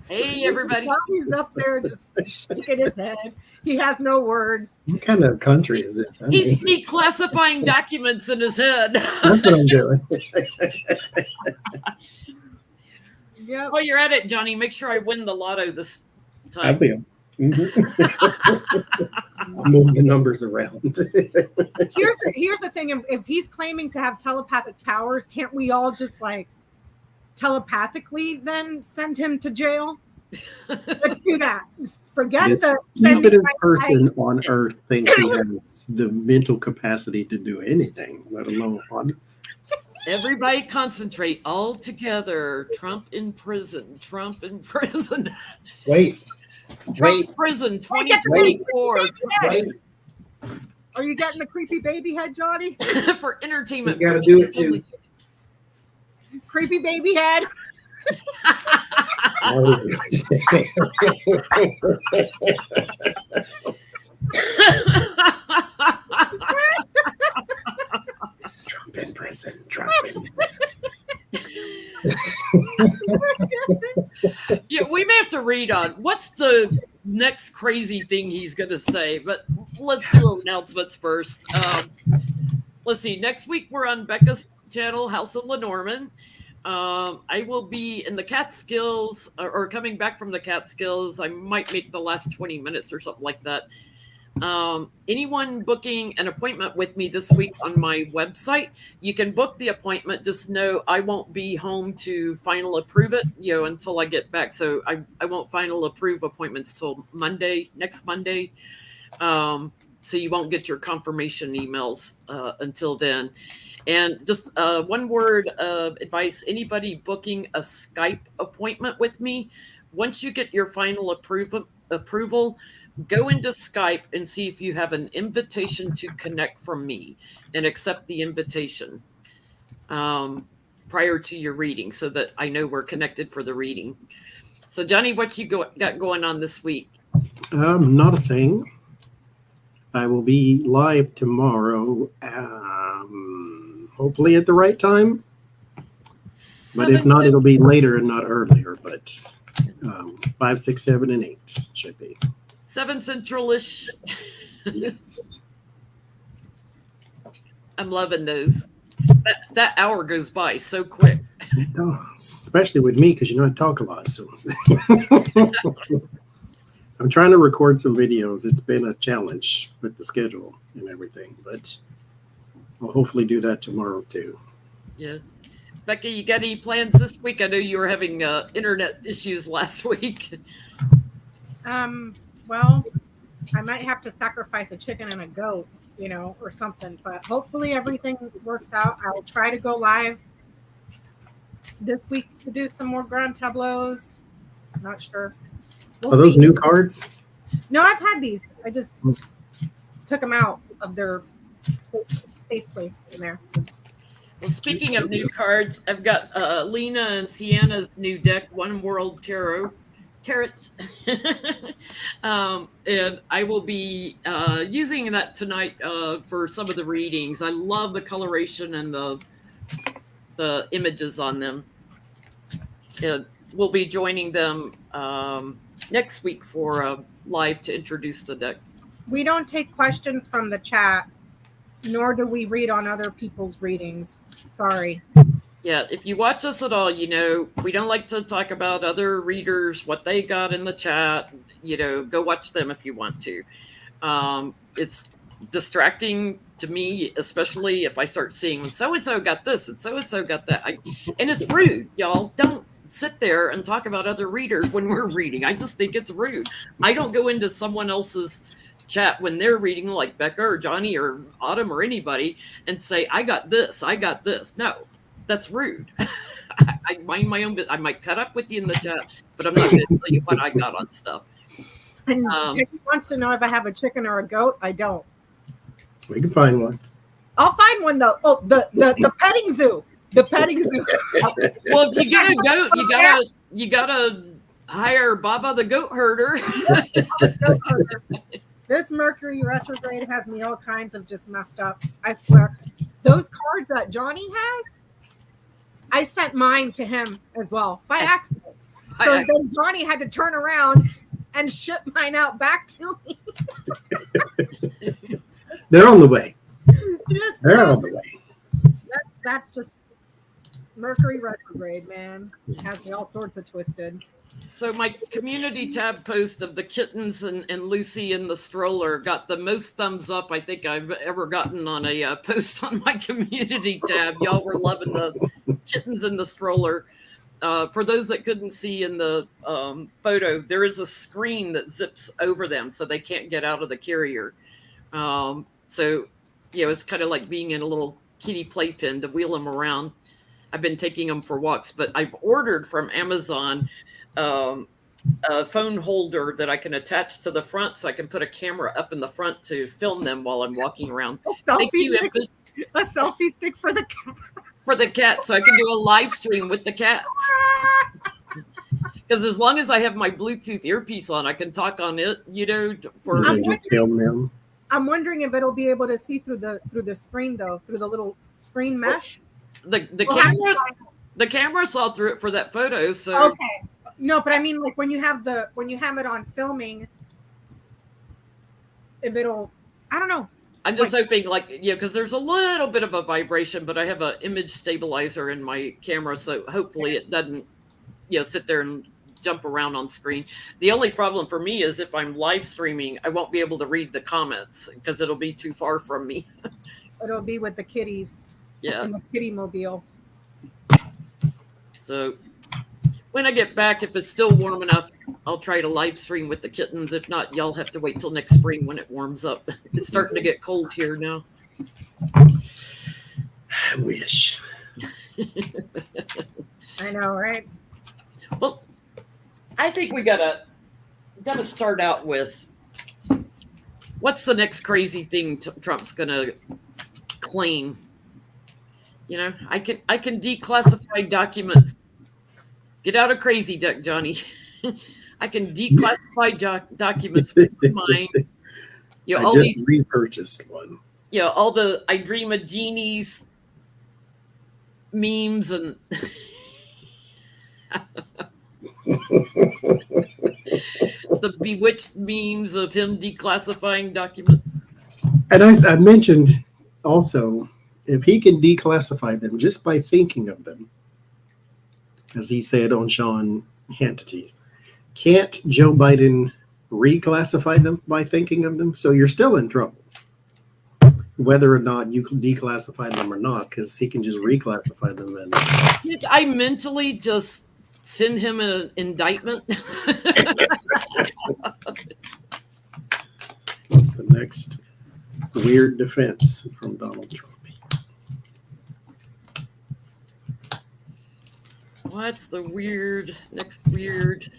Hey, everybody. He's up there just shaking his head. He has no words. What kind of country is this? He's declassifying documents in his head. That's what I'm doing. Yeah. While you're at it, Johnny, make sure I win the lotto this time. I will. Move the numbers around. Here's the thing. If he's claiming to have telepathic powers, can't we all just like telepathically then send him to jail? Let's do that. Forget This the stupidest person on earth thinks he has the mental capacity to do anything, let alone on. Everybody concentrate all together. Trump in prison. Trump in prison. Wait. Trump prison 2024. Wait. Are you getting the creepy baby head, Johnny? For entertainment. You gotta do it too. Creepy baby head. Trump in prison. Trump in prison. Yeah, we may have to read on what's the next crazy thing he's going to say, but let's do announcements first. Let's see. Next week we're on Becca's channel, House of Lenormand. I will be in the Catskills or coming back from the Catskills. I might make the last 20 minutes or something like that. Anyone booking an appointment with me this week on my website, you can book the appointment. Just know I won't be home to final approve it, until I get back. So I won't final approve appointments till next Monday. So you won't get your confirmation emails until then. And just one word of advice, anybody booking a Skype appointment with me, once you get your final approval, go into Skype and see if you have an invitation to connect from me and accept the invitation prior to your reading so that I know we're connected for the reading. So, Johnny, what you got going on this week? Not a thing. I will be live tomorrow, hopefully at the right time. But if not, it'll be later and not earlier. But 5, 6, 7, and 8 should be. 7 Central-ish. Yes. I'm loving those. That hour goes by so quick. It does, especially with me because I talk a lot. So I'm trying to record some videos. It's been a challenge with the schedule and everything, but I'll hopefully do that tomorrow too. Yeah. Becca, you got any plans this week? I know you were having internet issues last week. Well, I might have to sacrifice a chicken and a goat, or something, but hopefully everything works out. I will try to go live this week to do some more grand tableaus. Not sure. Are those new cards? No, I've had these. I just took them out of their safe place in there. Well, speaking of new cards, I've got Lena and Sienna's new deck, One World Tarot. And I will be using that tonight for some of the readings. I love the coloration and the images on them. And we'll be joining them next week for live to introduce the deck. We don't take questions from the chat, nor do we read on other people's readings. Sorry. Yeah, if you watch us at all, we don't like to talk about other readers, what they got in the chat. Go watch them if you want to. It's distracting to me, especially if I start seeing so-and-so got this and so-and-so got that. And it's rude, y'all. Don't sit there and talk about other readers when we're reading. I just think it's rude. I don't go into someone else's chat when they're reading, like Becca or Johnny or Autumn or anybody, and say, I got this. No. That's rude. I mind my own business. I might cut up with you in the chat, but I'm not going to tell you what I got on stuff. And if he wants to know if I have a chicken or a goat, I don't. We can find one. I'll find one though. Oh, the petting zoo. The petting zoo. Well, if you get a goat, you gotta hire Baba the goat herder. This Mercury retrograde has me all kinds of just messed up. I swear. Those cards that Johnny has, I sent mine to him as well by accident. So then Johnie had to turn around and ship mine out back to me. They're on the way. Just, They're on the way. that's just Mercury retrograde, man. It has me all sorts of twisted. So my community tab post of the kittens and Lucy in the stroller got the most thumbs up I think I've ever gotten on a post on my community tab. Y'all were loving the kittens in the stroller. For those that couldn't see in the photo, there is a screen that zips over them so they can't get out of the carrier. So, it's kind of like being in a little kitty playpen to wheel them around. I've been taking them for walks, but I've ordered from Amazon a phone holder that I can attach to the front so I can put a camera up in the front to film them while I'm walking around. A selfie stick for the cat. For the cat, so I can do a live stream with the cats. Because as long as I have my Bluetooth earpiece on, I can talk on it, for just film them. I'm wondering if it'll be able to see through the screen though, through the little screen mesh. The camera saw through it for that photo. So okay, no, but I mean, like when you have it on filming, if it'll, I don't know. I'm just hoping, because there's a little bit of a vibration, but I have an image stabilizer in my camera, so hopefully it doesn't, sit there and jump around on screen. The only problem for me is if I'm live streaming, I won't be able to read the comments because it'll be too far from me. It'll be with the kitties. Yeah. In the kitty mobile. So when I get back, if it's still warm enough, I'll try to live stream with the kittens. If not, y'all have to wait till next spring when it warms up. It's starting to get cold here now. I wish. I know, right? Well, I think we gotta start out with what's the next crazy thing Trump's gonna claim. I can declassify documents. Get out of crazy duck, Johnny. I can declassify documents with my mind. I just repurchased one. All the I Dream of Genies memes and the bewitched memes of him declassifying documents. And I mentioned also, if he can declassify them just by thinking of them, as he said on Sean Hannity, can't Joe Biden reclassify them by thinking of them? So you're still in trouble, whether or not you can declassify them or not, because he can just reclassify them. Then I mentally just send him an indictment. What's the next weird defense from Donald Trump? What's the next weird?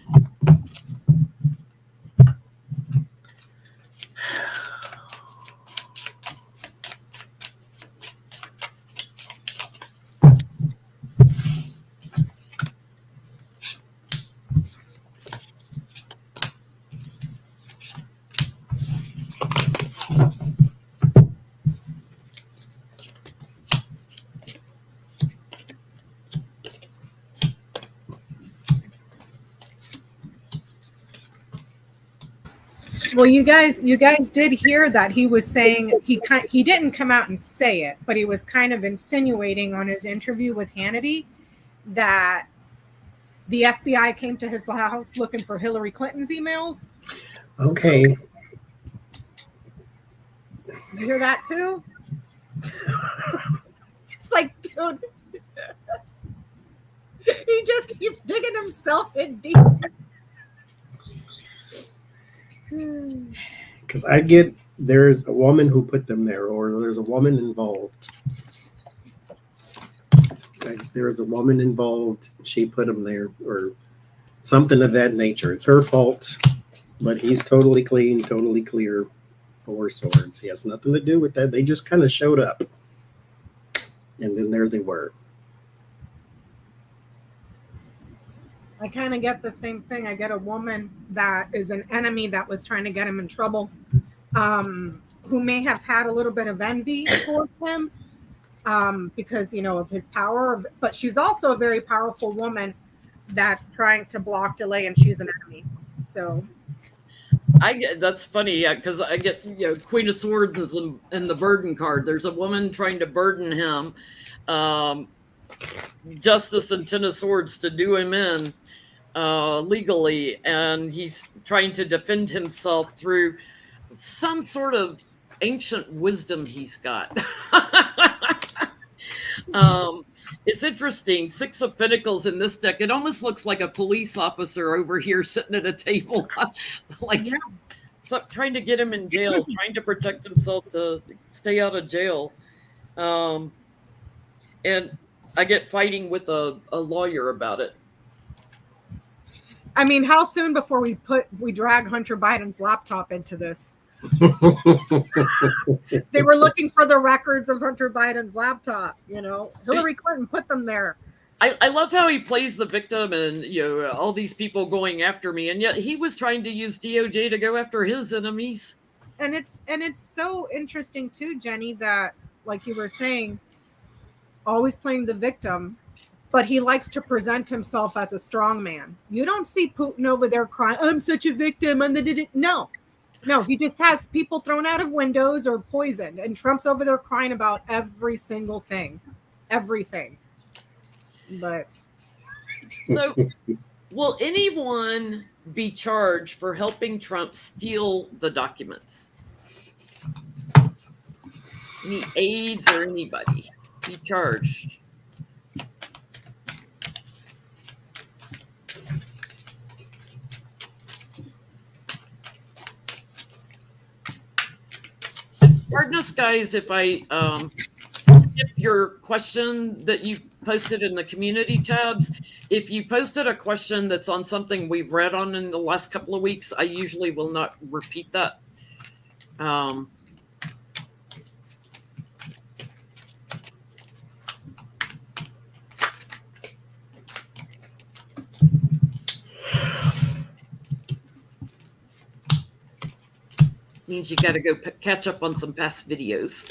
Well, you guys did hear that he was saying he didn't come out and say it, but he was kind of insinuating on his interview with Hannity that the FBI came to his house looking for Hillary Clinton's emails. Okay. You hear that too? It's like, dude, he just keeps digging himself in deep. Because I get there's a woman who put them there, or there's a woman involved. There's a woman involved. She put them there, or something of that nature. It's her fault, but he's totally clean, totally clear. 4 swords. He has nothing to do with that. They just kind of showed up, and then there they were. I kind of get the same thing. I get a woman that is an enemy that was trying to get him in trouble, who may have had a little bit of envy towards him because, of his power. But she's also a very powerful woman that's trying to block, delay, and choose an enemy. So That's funny, because I get Queen of Swords is in the burden card. There's a woman trying to burden him, Justice and Ten of Swords to do him in legally, and he's trying to defend himself through some sort of ancient wisdom he's got. It's interesting. Six of Pentacles in this deck. It almost looks like a police officer over here sitting at a table, like trying to get him in jail, trying to protect himself to stay out of jail. And I get fighting with a lawyer about it. I mean, how soon before we drag Hunter Biden's laptop into this? They were looking for the records of Hunter Biden's laptop. Hillary Clinton put them there. I love how he plays the victim and all these people going after me, and yet he was trying to use DOJ to go after his enemies. And it's so interesting too, Jenny, that like you were saying, always playing the victim, but he likes to present himself as a strong man. You don't see Putin over there crying, "I'm such a victim," and no, he just has people thrown out of windows or poisoned, and Trump's over there crying about every single thing, everything. But so, will anyone be charged for helping Trump steal the documents? Any aides or anybody be charged? Pardon us, guys, if I skip your question that you posted in the community tabs. If you posted a question that's on something we've read on in the last couple of weeks, I usually will not repeat that. Means you got to go catch up on some past videos.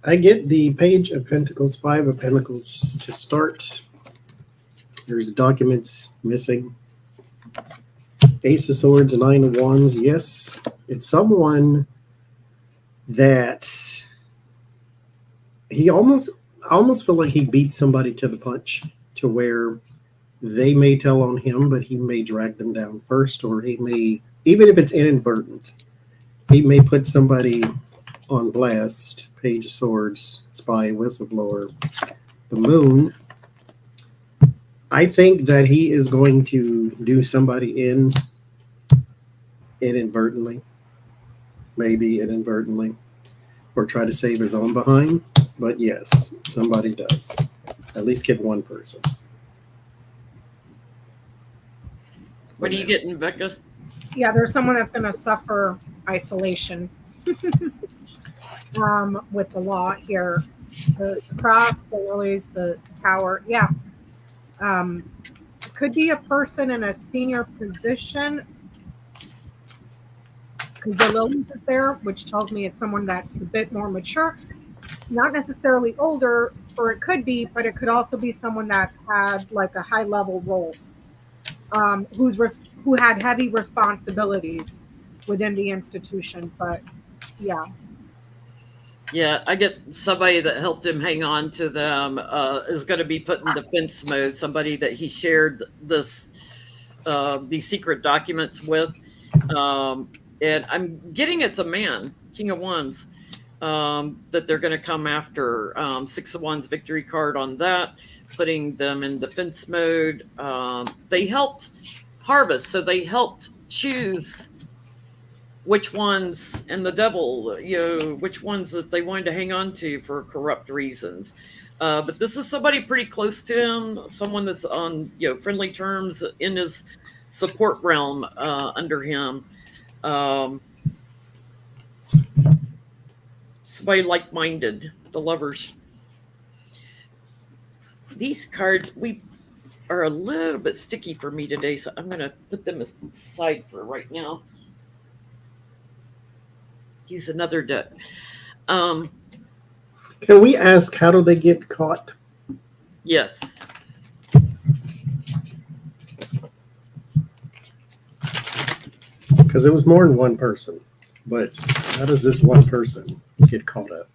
I get the Page of Pentacles, Five of Pentacles to start. There's documents missing. Ace of Swords, Nine of Wands. Yes, it's someone that I almost feel like he beat somebody to the punch to where they may tell on him, but he may drag them down first, or he may, even if it's inadvertent, he may put somebody on blast. Page of Swords, Spy, Whistleblower, the Moon. I think that he is going to do somebody in inadvertently, maybe inadvertently, or try to save his own behind. But yes, somebody does. At least get one person. What are you getting, Becca? yeah, there's someone that's going to suffer isolation with the law here. The cross, the lilies, the tower. Yeah. Could be a person in a senior position. Because the lilies is there, which tells me it's someone that's a bit more mature. Not necessarily older, or it could be, but it could also be someone that had like a high level role, who had heavy responsibilities within the institution. But yeah. Yeah, I get somebody that helped him hang on to them is going to be put in defense mode. Somebody that he shared these secret documents with, and I'm getting it's a man, King of Wands, that they're going to come after. Six of Wands victory card on that, putting them in defense mode. They helped harvest, so they helped choose which ones, and the devil, which ones that they wanted to hang on to for corrupt reasons. But this is somebody pretty close to him, someone that's on friendly terms in his support realm under him. Somebody like-minded, the lovers. These cards are a little bit sticky for me today, so I'm going to put them aside for right now. Use another deck. Can we ask, how do they get caught? Yes. Because it was more than one person. But how does this one person get caught up?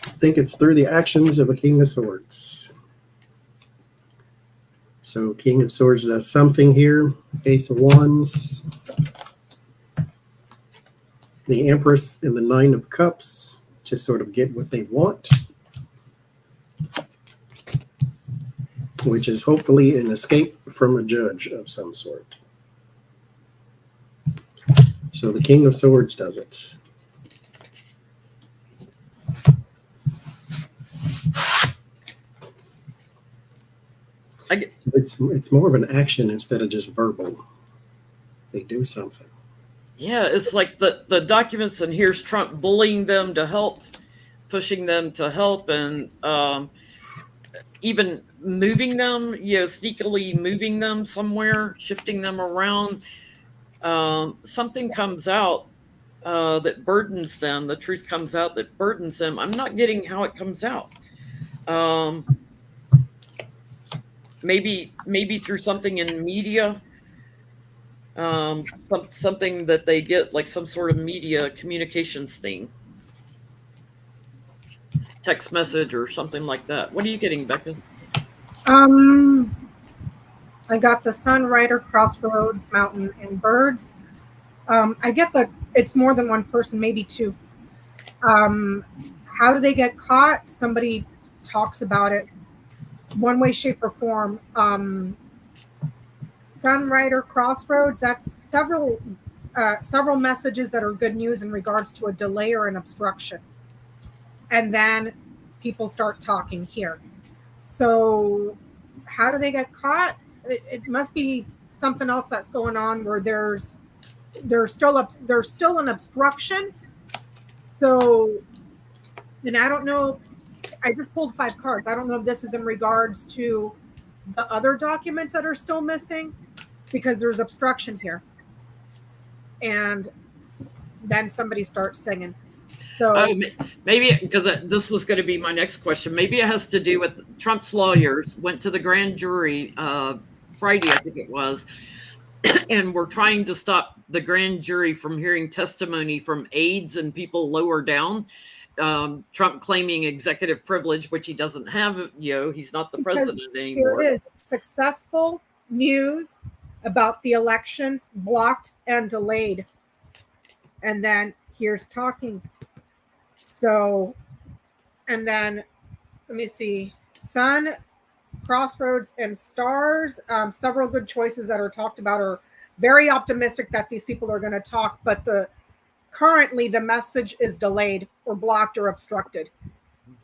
I think it's through the actions of a King of Swords. So King of Swords does something here. Ace of Wands. The Empress and the Nine of Cups to sort of get what they want, which is hopefully an escape from a judge of some sort. So the King of Swords does it. It's more of an action instead of just verbal. They do something. Yeah, it's like the documents, and here's Trump bullying them to help, pushing them to help, and even moving them, sneakily moving them somewhere, shifting them around. Something comes out that burdens them. The truth comes out that burdens them. I'm not getting how it comes out. Maybe through something in media, something that they get, like some sort of media communications thing, text message or something like that. What are you getting, Becca? I got the Sun, Rider, Crossroads, Mountain, and Birds. I get that it's more than one person, maybe two. How do they get caught? Somebody talks about it one way, shape, or form. Sun, Rider, Crossroads, that's several messages that are good news in regards to a delay or an obstruction. And then people start talking here. So how do they get caught? It must be something else that's going on where there's still an obstruction. So, and I don't know, I just pulled 5 cards. I don't know if this is in regards to the other documents that are still missing, because there's obstruction here. And then somebody starts singing. So maybe, because this was going to be my next question, maybe it has to do with Trump's lawyers went to the grand jury Friday, I think it was, and we're trying to stop the grand jury from hearing testimony from aides and people lower down. Trump claiming executive privilege, which he doesn't have. He's not the president anymore. Here it is: successful news about the elections blocked and delayed. And then here's talking. So, and then let me see: Sun, Crossroads, and Stars. Several good choices that are talked about, are very optimistic that these people are going to talk, but currently the message is delayed or blocked or obstructed,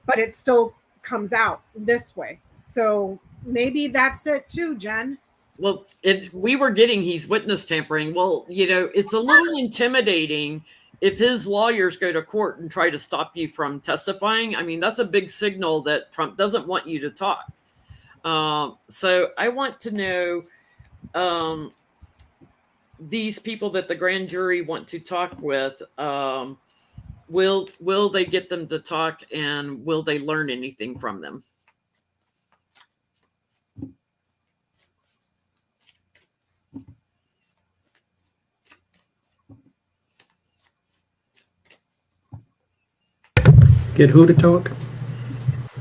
but it still comes out this way. So maybe that's it too, Jen. Well, we were getting he's witness tampering. Well, it's a little intimidating if his lawyers go to court and try to stop you from testifying. I mean, that's a big signal that Trump doesn't want you to talk. So I want to know these people that the grand jury want to talk with. Will they get them to talk, and will they learn anything from them? Get who to talk?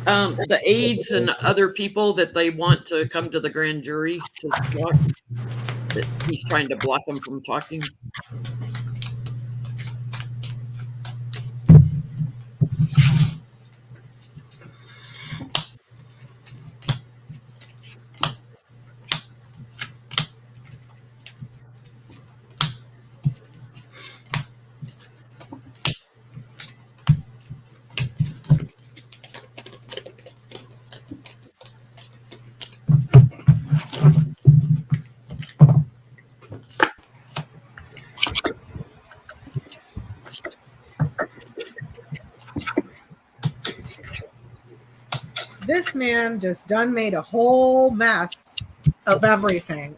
The aides and other people that they want to come to the grand jury to talk, that he's trying to block them from talking. This man just done made a whole mess of everything.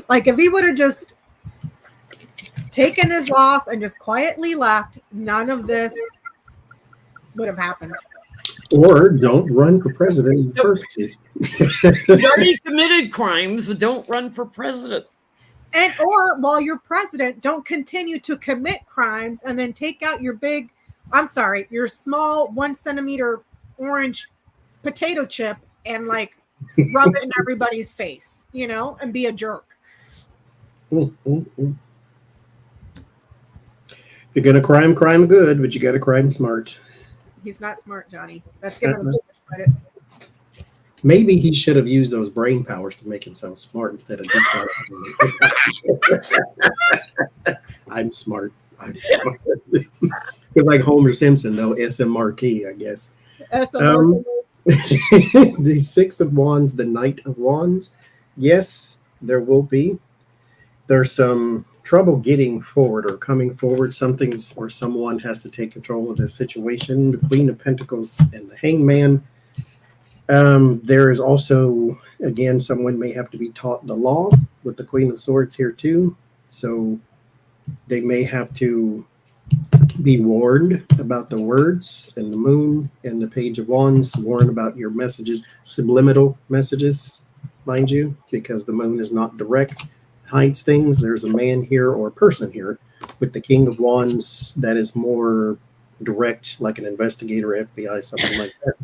Like, if he would have just taken his loss and just quietly left, none of this would have happened. Or don't run for president in the first place. You already committed crimes, but don't run for president. And or while you're president, don't continue to commit crimes and then take out your your small 1 centimeter orange potato chip and like rub it in everybody's face, and be a jerk. If you're gonna crime good, but you gotta crime smart. He's not smart, Johnny. That's giving him too much credit. Maybe he should have used those brain powers to make himself smart instead of I'm smart. It's like Homer Simpson, though, SMRT, I guess. The Six of Wands, the Knight of Wands. Yes, there will be. There's some trouble getting forward or coming forward. Something's or someone has to take control of this situation. The Queen of Pentacles and the Hangman. There is also, again, someone may have to be taught the law with the Queen of Swords here too. So they may have to be warned about the words and the moon and the Page of Wands, warn about your messages, subliminal messages, mind you, because the moon is not direct, hides things. There's a man here or a person here with the King of Wands that is more direct, like an investigator, FBI, something like that.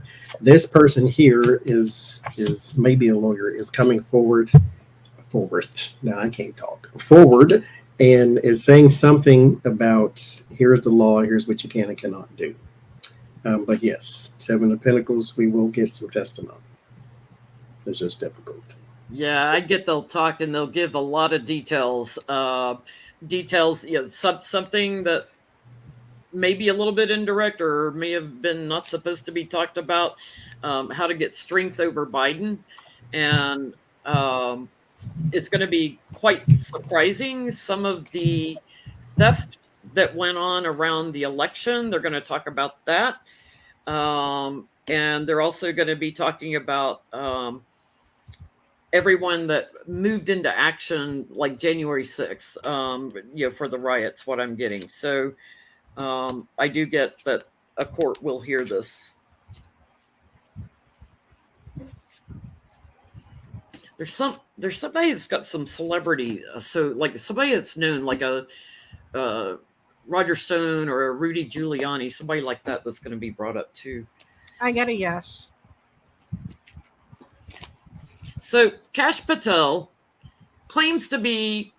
This person here is maybe a lawyer, is coming forward. Now I can't talk. Forward, and is saying something about here's the law, here's what you can and cannot do. But yes, Seven of Pentacles, we will get some testimony. It's just difficult. Yeah, I get they'll talk and they'll give a lot of details. Something that may be a little bit indirect or may have been not supposed to be talked about. How to get strength over Biden, and it's going to be quite surprising. Some of the theft that went on around the election, they're going to talk about that. And they're also going to be talking about everyone that moved into action like January 6th, for the riots, what I'm getting. So I do get that a court will hear this. There's somebody that's got some celebrity, so like somebody that's known, like a Roger Stone or a Rudy Giuliani, somebody like that that's going to be brought up too. I get a yes. So Kash Patel claims to be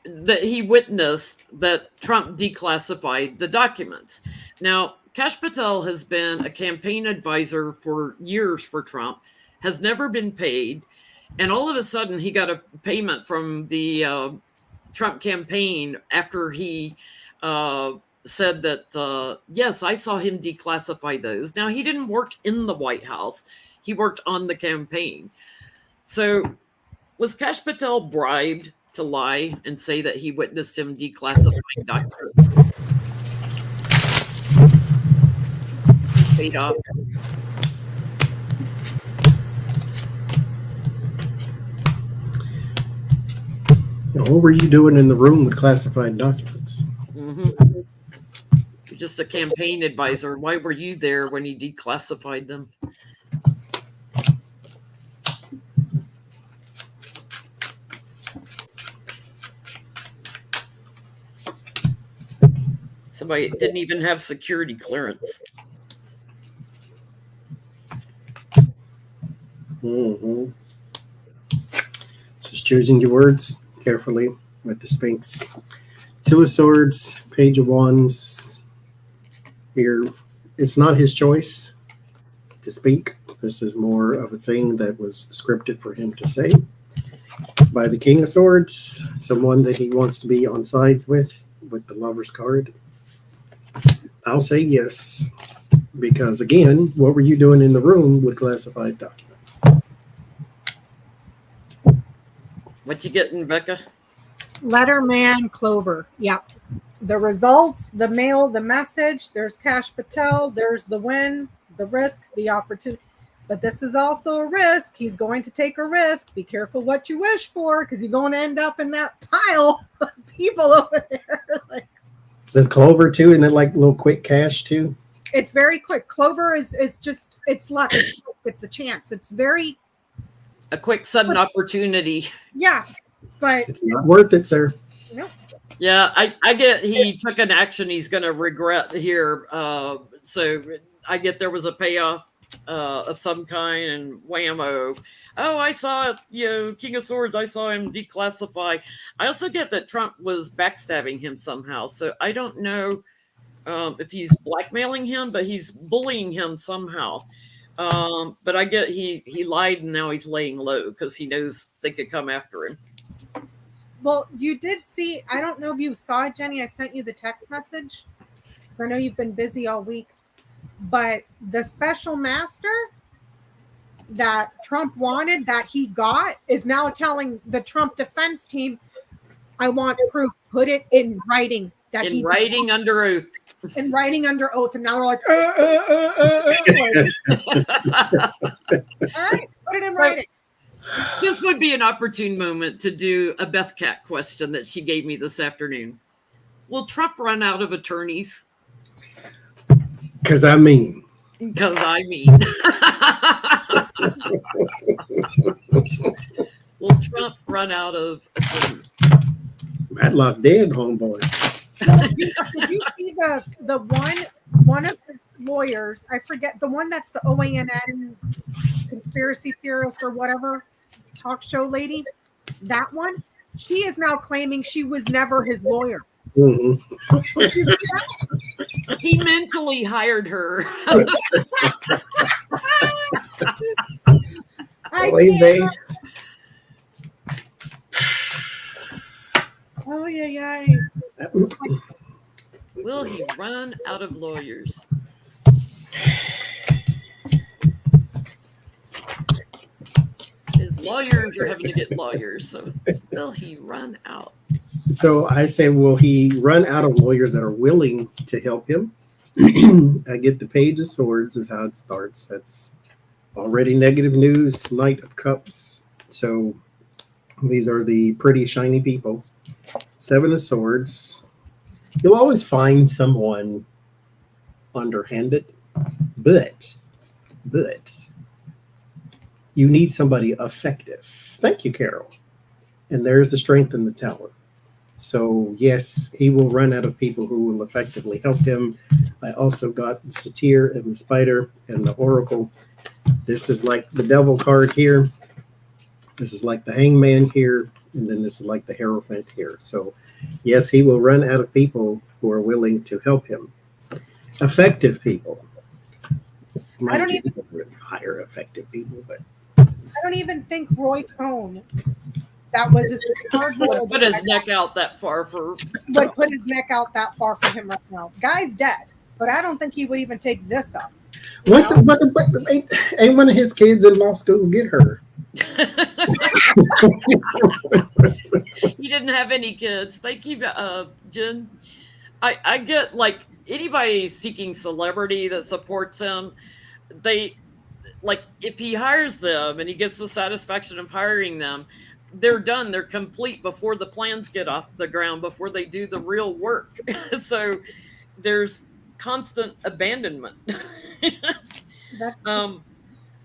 that he witnessed that Trump declassified the documents. Now, Kash Patel has been a campaign advisor for years for Trump, has never been paid. And all of a sudden, he got a payment from the Trump campaign after he said that, yes, I saw him declassify those. Now, he didn't work in the White House. He worked on the campaign. So was Kash Patel bribed to lie and say that he witnessed him declassifying documents? Paid off. What were you doing in the room with classified documents? Mm-hmm. You're just a campaign advisor. Why were you there when he declassified them? Somebody didn't even have security clearance. Mm-hmm. Just choosing your words carefully with the Sphinx. Two of Swords, Page of Wands. Here, it's not his choice to speak. This is more of a thing that was scripted for him to say. By the King of Swords, someone that he wants to be on sides with the Lover's card. I'll say yes, because again, what were you doing in the room with classified documents? What you getting, Becca? Letterman Clover. Yep. The results, the mail, the message. There's Kash Patel. There's the win, the risk, the opportunity. But this is also a risk. He's going to take a risk. Be careful what you wish for, because you're going to end up in that pile of people over there. Like, There's Clover too, and then like little quick cash too. it's very quick. Clover is just, it's luck. It's a chance. It's very A quick, sudden opportunity. yeah, but It's not worth it, sir. no. Yeah, I get he took an action he's going to regret here. So I get there was a payoff of some kind, and whammo. Oh, I saw, King of Swords. I saw him declassify. I also get that Trump was backstabbing him somehow. So I don't know if he's blackmailing him, but he's bullying him somehow. But I get he lied and now he's laying low because he knows they could come after him. Well, you did see, I don't know if you saw it, Jenny. I sent you the text message. I know you've been busy all week. But the special master that Trump wanted, that he got, is now telling the Trump defense team, I want proof. Put it in writing. That In writing under oath. In writing under oath. And now they're like, all right, put it in writing. This would be an opportune moment to do a Beth Cat question that she gave me this afternoon. Will Trump run out of attorneys? Because I mean. Because I mean. Will Trump run out of attorneys? Matlock dead, homeboy. Did you see the one of the lawyers, I forget, the one that's the OANN conspiracy theorist or whatever talk show lady, that one, she is now claiming she was never his lawyer. Mm-hmm. He mentally hired her. Oh yeah. Will he run out of lawyers? His lawyers are having to get lawyers, so will he run out? So I say, will he run out of lawyers that are willing to help him? I get the Page of Swords is how it starts. That's already negative news. Knight of Cups. So these are the pretty shiny people. Seven of Swords. You'll always find someone underhanded, but you need somebody effective. Thank you, Carol. And there's the Strength in the Tower. So yes, he will run out of people who will effectively help him. I also got the Satyr and the Spider and the Oracle. This is like the Devil card here. This is like the Hangman here. And then this is like the Hierophant here. So yes, he will run out of people who are willing to help him. Effective people. I don't even hire effective people, but I don't even think Roy Cohn That was his hard role. Put his neck out that far for. Would put his neck out that far for him right now. Guy's dead, but I don't think he would even take this up. What's it, but ain't one of his kids in law school get her? He didn't have any kids. Thank you, Jen. I get like anybody seeking celebrity that supports him, they like if he hires them and he gets the satisfaction of hiring them, they're done. They're complete before the plans get off the ground, before they do the real work. So there's constant abandonment.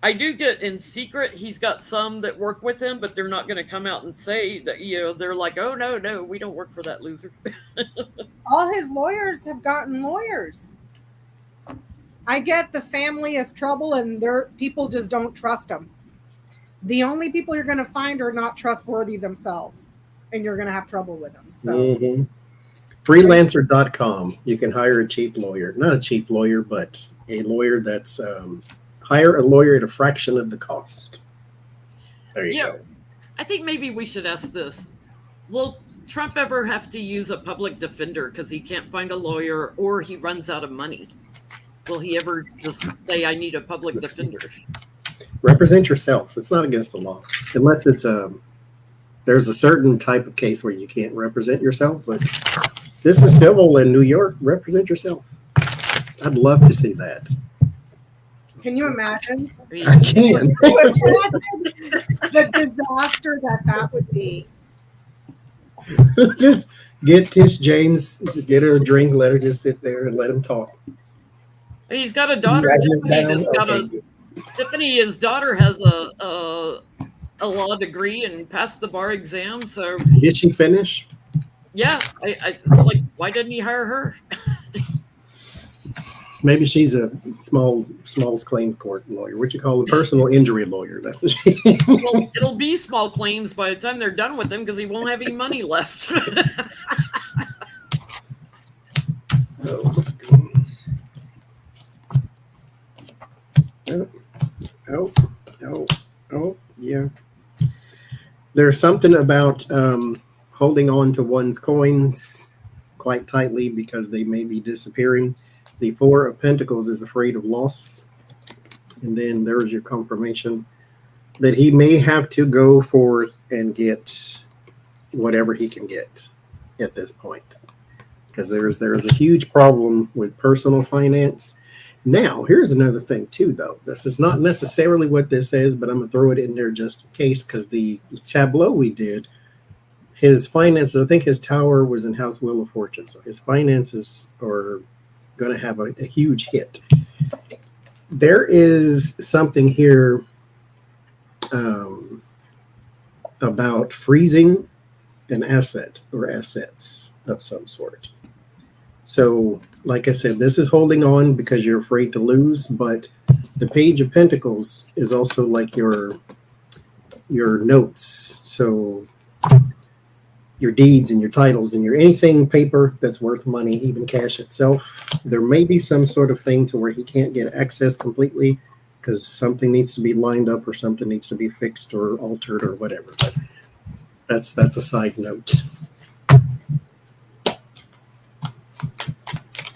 I do get in secret, he's got some that work with him, but they're not going to come out and say that, they're like, oh, no, we don't work for that loser. All his lawyers have gotten lawyers. I get the family is trouble and people just don't trust them. The only people you're going to find are not trustworthy themselves, and you're going to have trouble with them. So, Freelancer.com, you can hire a cheap lawyer. Not a cheap lawyer, but a lawyer that's hire a lawyer at a fraction of the cost. There you go. I think maybe we should ask this. Will Trump ever have to use a public defender because he can't find a lawyer or he runs out of money? Will he ever just say, I need a public defender? Represent yourself. It's not against the law. Unless it's there's a certain type of case where you can't represent yourself, but this is civil in New York. Represent yourself. I'd love to see that. Can you imagine? I can. The disaster that would be. Just get Tish James, get her a drink, let her just sit there and let him talk. He's got a daughter, Tiffany, his daughter has a law degree and passed the bar exam. So did she finish? Yeah, it's like, why didn't he hire her? Maybe she's a small claim court lawyer. What you call a personal injury lawyer? That's what she. Well, it'll be small claims by the time they're done with him because he won't have any money left. Oh my goodness. Oh, yeah. There's something about holding on to one's coins quite tightly because they may be disappearing. The Four of Pentacles is afraid of loss. And then there's your confirmation that he may have to go forth and get whatever he can get at this point. Because there's a huge problem with personal finance. Now, here's another thing too, though. This is not necessarily what this says, but I'm going to throw it in there just in case, because the tableau we did, his finances, I think his tower was in House Wheel of Fortune. So his finances are going to have a huge hit. There is something here about freezing an asset or assets of some sort. So, like I said, this is holding on because you're afraid to lose, but the Page of Pentacles is also like your notes. So your deeds and your titles and your anything paper that's worth money, even cash itself. There may be some sort of thing to where he can't get access completely because something needs to be lined up or something needs to be fixed or altered or whatever. But that's a side note.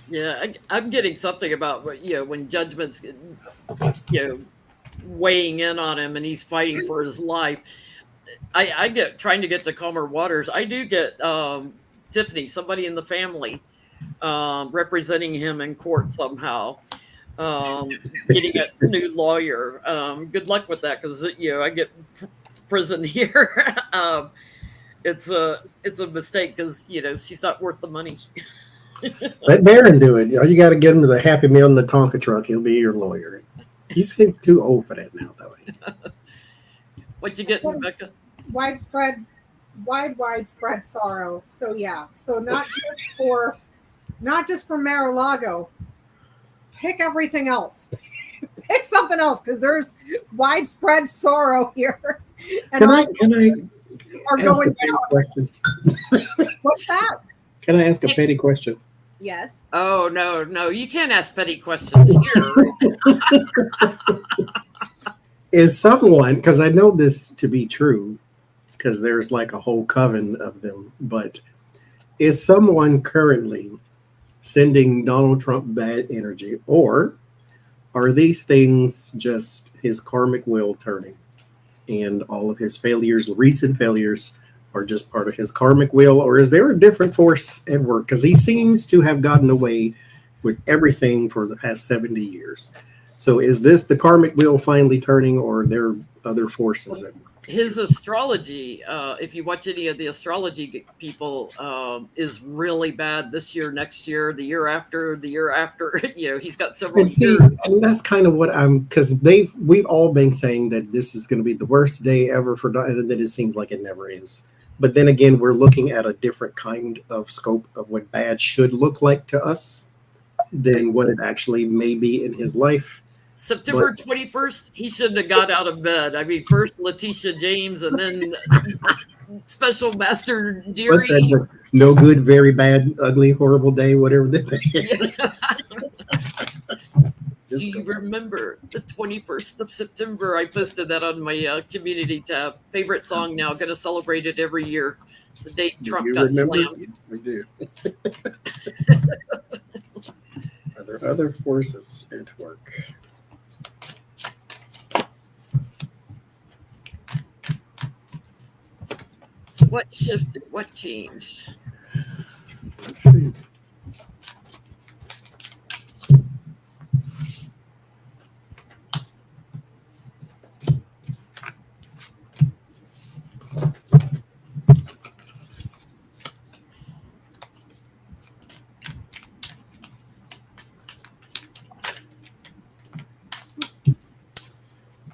Yeah, I'm getting something about when judgment's weighing in on him and he's fighting for his life. I get trying to get to calmer waters. I do get Tiffany, somebody in the family, representing him in court somehow, getting a new lawyer. Good luck with that, because I get prison here. It's a mistake because she's not worth the money. Let Darren do it. You got to get him to the Happy Meal in the Tonka truck. He'll be your lawyer. He's too old for that now, though. What you getting, Becca? Widespread sorrow. So yeah. So not just for Mar-a-Lago. Pick everything else. Pick something else, because there's widespread sorrow here. And Can I are ask going a petty down. question? What's that? Can I ask a petty question? Yes. Oh, no, you can't ask petty questions here. Is someone, because I know this to be true, because there's like a whole coven of them. But is someone currently sending Donald Trump bad energy, or are these things just his karmic wheel turning, and all of his failures, recent failures, are just part of his karmic wheel? Or is there a different force at work? Because he seems to have gotten away with everything for the past 70 years. So is this the karmic wheel finally turning, or are there other forces at work? His astrology, if you watch any of the astrology people, is really bad this year, next year, the year after, the year after. He's got several And see, years. and that's kind of what because we've all been saying that this is going to be the worst day ever for, and then it seems like it never is. But then again, we're looking at a different kind of scope of what bad should look like to us than what it actually may be in his life. September 21st, he shouldn't have got out of bed. I mean, first Letitia James, and then Special Master What's Deary. that? No good, very bad, ugly, horrible day, whatever this Do you remember the 21st of September? I posted that on my community tab. Favorite song now. Going to celebrate it every year. The day Trump got slammed. Yes, we do. Are there other forces at work? So what shifted? What changed?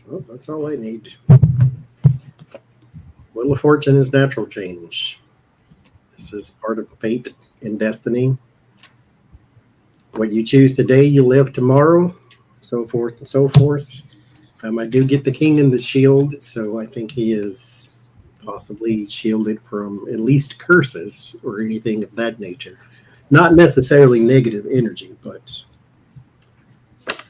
Oh, that's all I need. Wheel of Fortune is natural change. This is part of fate and destiny. What you choose today, you live tomorrow, so forth and so forth. I do get the king in the shield, so I think he is possibly shielded from at least curses or anything of that nature. Not necessarily negative energy, but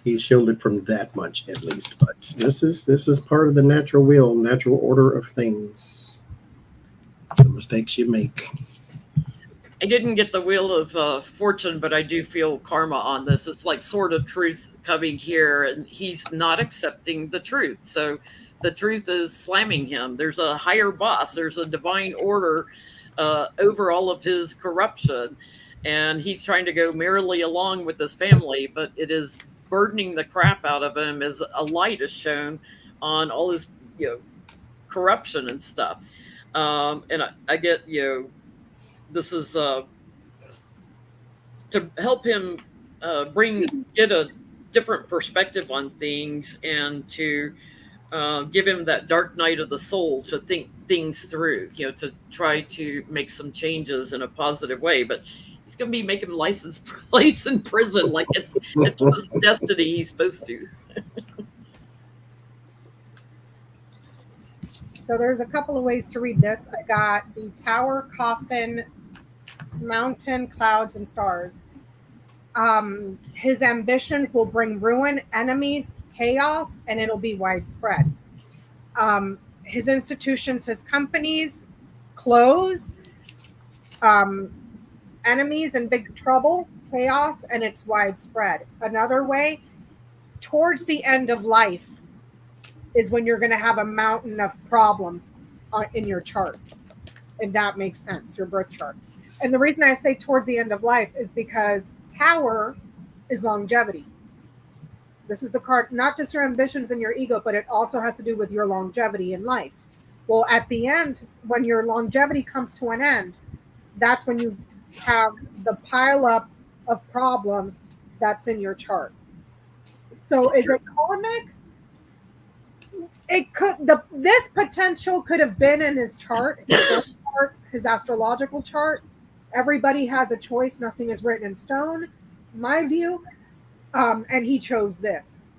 he's shielded from that much at least. But this is part of the natural wheel, natural order of things. The mistakes you make. I didn't get the Wheel of Fortune, but I do feel karma on this. It's like Sword of Truth coming here, and he's not accepting the truth. So the truth is slamming him. There's a higher boss. There's a divine order over all of his corruption, and he's trying to go merrily along with his family, but it is burdening the crap out of him as a light is shown on all his corruption and stuff. And I get this is to help him get a different perspective on things, and to give him that dark night of the soul to think things through, to try to make some changes in a positive way. But he's going to be making license plates in prison like it's his destiny. He's supposed to. So there's a couple of ways to read this. I got the Tower, Coffin, Mountain, Clouds, and Stars. His ambitions will bring ruin, enemies, chaos, and it'll be widespread. His institutions, his companies close, enemies in big trouble, chaos, and it's widespread. Another way, towards the end of life, is when you're going to have a mountain of problems in your chart, if that makes sense, your birth chart. And the reason I say towards the end of life is because Tower is longevity. This is the card, not just your ambitions and your ego, but it also has to do with your longevity in life. Well, at the end, when your longevity comes to an end, that's when you have the pile up of problems that's in your chart. So is it karmic? It could, this potential could have been in his chart, his astrological chart. Everybody has a choice. Nothing is written in stone, my view. And he chose this.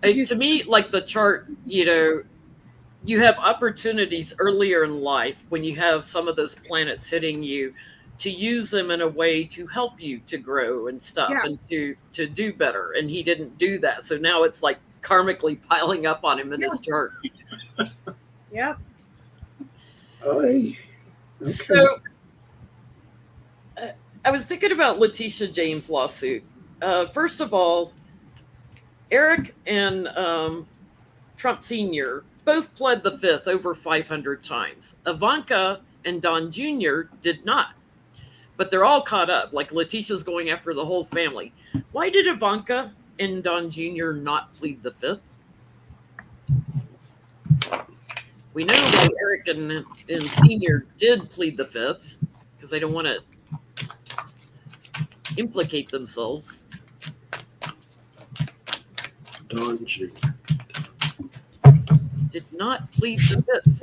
To me, like the chart, you have opportunities earlier in life when you have some of those planets hitting you, to use them in a way to help you to grow and stuff, and to do better. And he didn't do that. So now it's like karmically piling up on him in his chart. Yep. Okay. So I was thinking about Letitia James' lawsuit. First of all, Eric and Trump Sr. both pled the fifth over 500 times. Ivanka and Don Jr. did not, but they're all caught up. Like Letitia's going after the whole family. Why did Ivanka and Don Jr. not plead the fifth? We know why Eric and Sr. did plead the fifth, because they don't want to implicate themselves. Don Jr. Did not plead the fifth.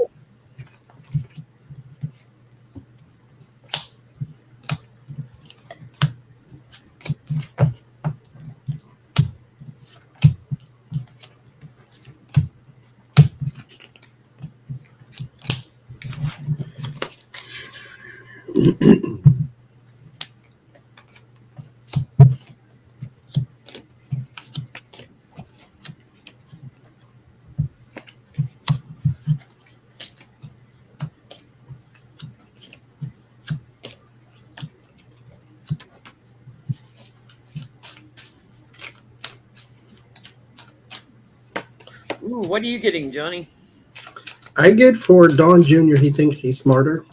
Ooh, what are you getting, Johnny? I get for Don Jr., he thinks he's smarter.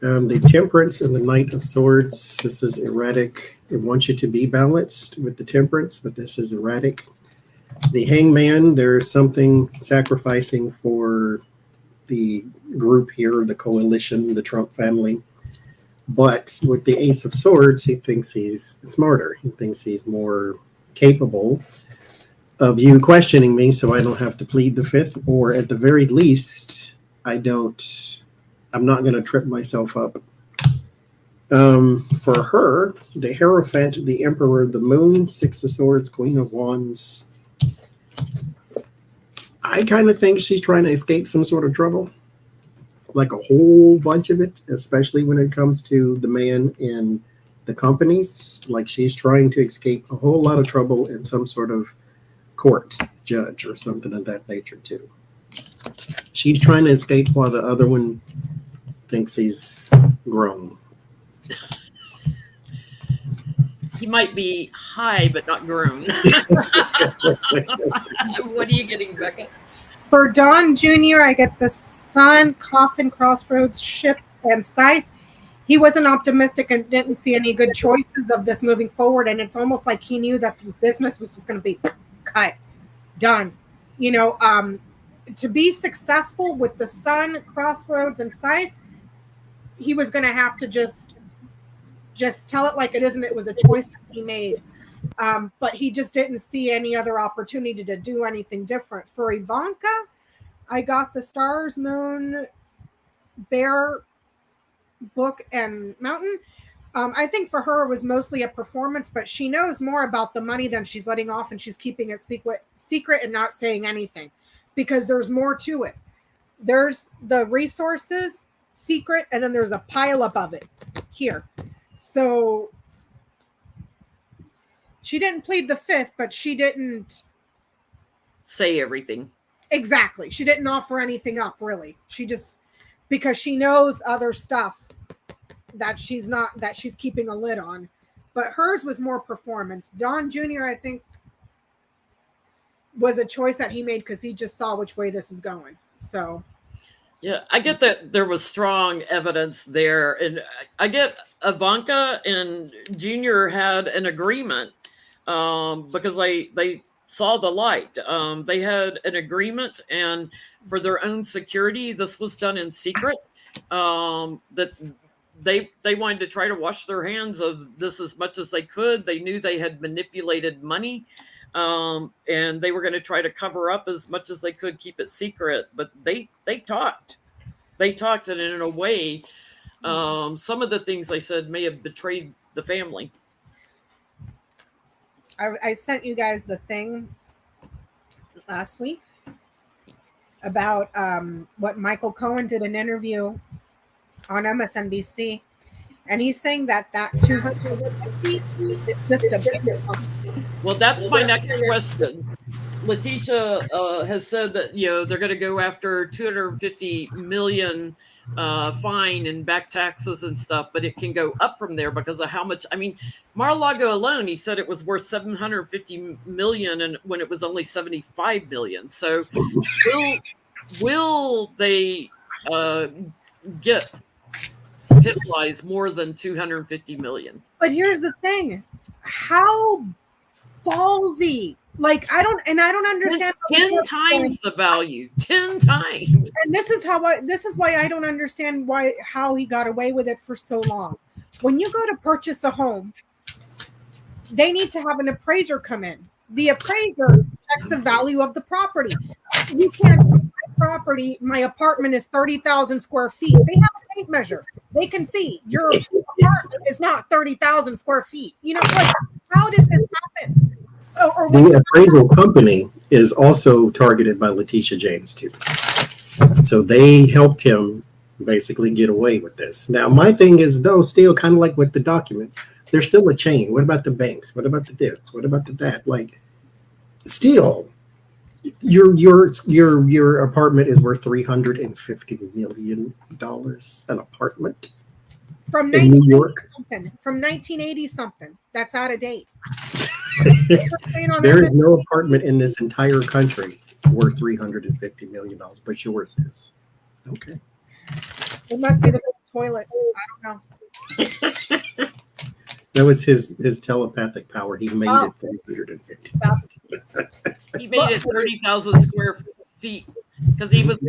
The Temperance and the Knight of Swords, this is erratic. It wants you to be balanced with the Temperance, but this is erratic. The Hangman, there's something sacrificing for the group here, the coalition, the Trump family. But with the Ace of Swords, he thinks he's smarter. He thinks he's more capable of you questioning me, so I don't have to plead the fifth, or at the very least, I'm not going to trip myself up. For her, the Hierophant, the Emperor, the Moon, Six of Swords, Queen of Wands. I kind of think she's trying to escape some sort of trouble, like a whole bunch of it, especially when it comes to the man in the companies. Like she's trying to escape a whole lot of trouble in some sort of court judge or something of that nature too. She's trying to escape while the other one thinks he's grown. He might be high, but not grown. What are you getting, Becca? For Don Jr., I get the Sun, Coffin, Crossroads, Ship, and Scythe. He wasn't optimistic and didn't see any good choices of this moving forward, and it's almost like he knew that the business was just going to be cut, done. You know, to be successful with the Sun, Crossroads, and Scythe, he was going to have to just tell it like it is, and it was a choice that he made. But he just didn't see any other opportunity to do anything different. For Ivanka, I got the Stars, Moon, Bear, Book, and Mountain. I think for her it was mostly a performance, but she knows more about the money than she's letting off, and she's keeping it secret and not saying anything because there's more to it. There's the resources, secret, and then there's a pile up of it here. So she didn't plead the fifth, but she didn't say everything. Exactly. She didn't offer anything up, really. She just, because she knows other stuff that she's keeping a lid on. But hers was more performance. Don Jr., I think, was a choice that he made because he just saw which way this is going. So yeah, I get that there was strong evidence there. And I get Ivanka and Junior had an agreement because they saw the light. They had an agreement, and for their own security, this was done in secret. That they wanted to try to wash their hands of this as much as they could. They knew they had manipulated money. And they were going to try to cover up as much as they could, keep it secret. But they talked. They talked, and in a way, some of the things they said may have betrayed the family. I sent you guys the thing last week about what Michael Cohen did an interview on MSNBC. And he's saying that 250 is just a business. Well, that's my next question. Letitia has said that they're going to go after 250 million fine and back taxes and stuff, but it can go up from there because of how much. I mean, Mar-a-Lago alone, he said it was worth 750 million, and when it was only 75 million. So, will they get penalized more than 250 million? But here's the thing: how ballsy! Like I don't understand. 10 times the value. 10 times. And this is why I don't understand how he got away with it for so long. When you go to purchase a home, they need to have an appraiser come in. The appraiser checks the value of the property. You can't say my property, my apartment is 30,000 square feet. They have a tape measure. They can see your apartment is not 30,000 square feet. Like, how did this happen? The appraisal company is also targeted by Letitia James too. So they helped him basically get away with this. Now, my thing is, though, still kind of like with the documents, there's still a chain. What about the banks? What about the this? What about the that? Like, still, your apartment is worth $350 million. An apartment from in New York, from 1980 something. That's out of date. There is no apartment in this entire country worth $350 million, but yours is. Okay. It must be the toilets. I don't know. No, it's his telepathic power. He made it 350. He made it 30,000 square feet because he was,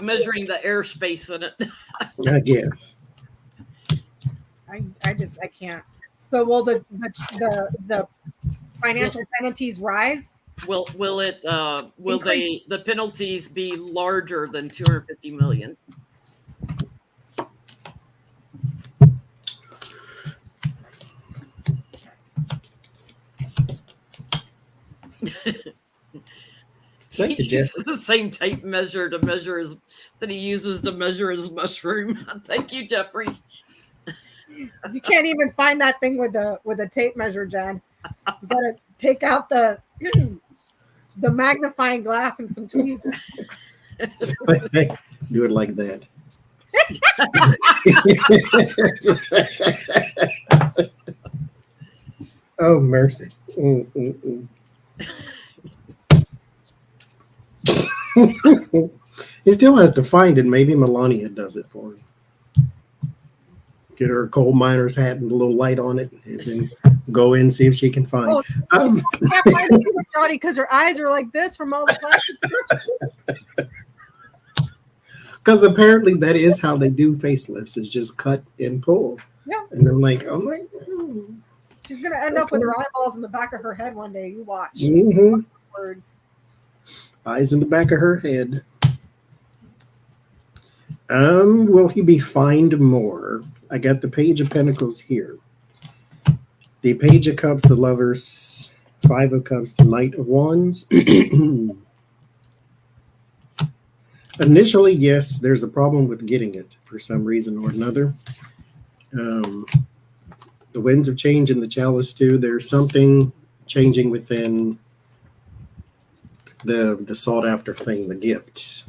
measuring the airspace in it. I guess. I can't. So will the financial penalties rise? Will the penalties be larger than 250 million? Thank you, He uses the same tape measure that he uses to measure his mushroom. Thank you, Jeffrey. You can't even find that thing with a tape measure, Jen. You gotta take out the magnifying glass and some tweezers. Do it like that. Oh, mercy. He still has to find it. Maybe Melania does it for him. Get her a coal miner's hat and a little light on it, and then go in and see if she can find. Can't find it, Johnny, because her eyes are like this from all the plastic. Because apparently that is how they do facelifts, is just cut and pull. Yeah. And I'm like, She's gonna end up with her eyeballs in the back of her head one day. You watch. Mm-hmm. Words. Eyes in the back of her head. Will he be fined more? I got the Page of Pentacles here. The Page of Cups, the Lovers, Five of Cups, the Knight of Wands. Initially, yes, there's a problem with getting it for some reason or another. The Winds of Change in the Chalice too. There's something changing within the sought after thing, the gift.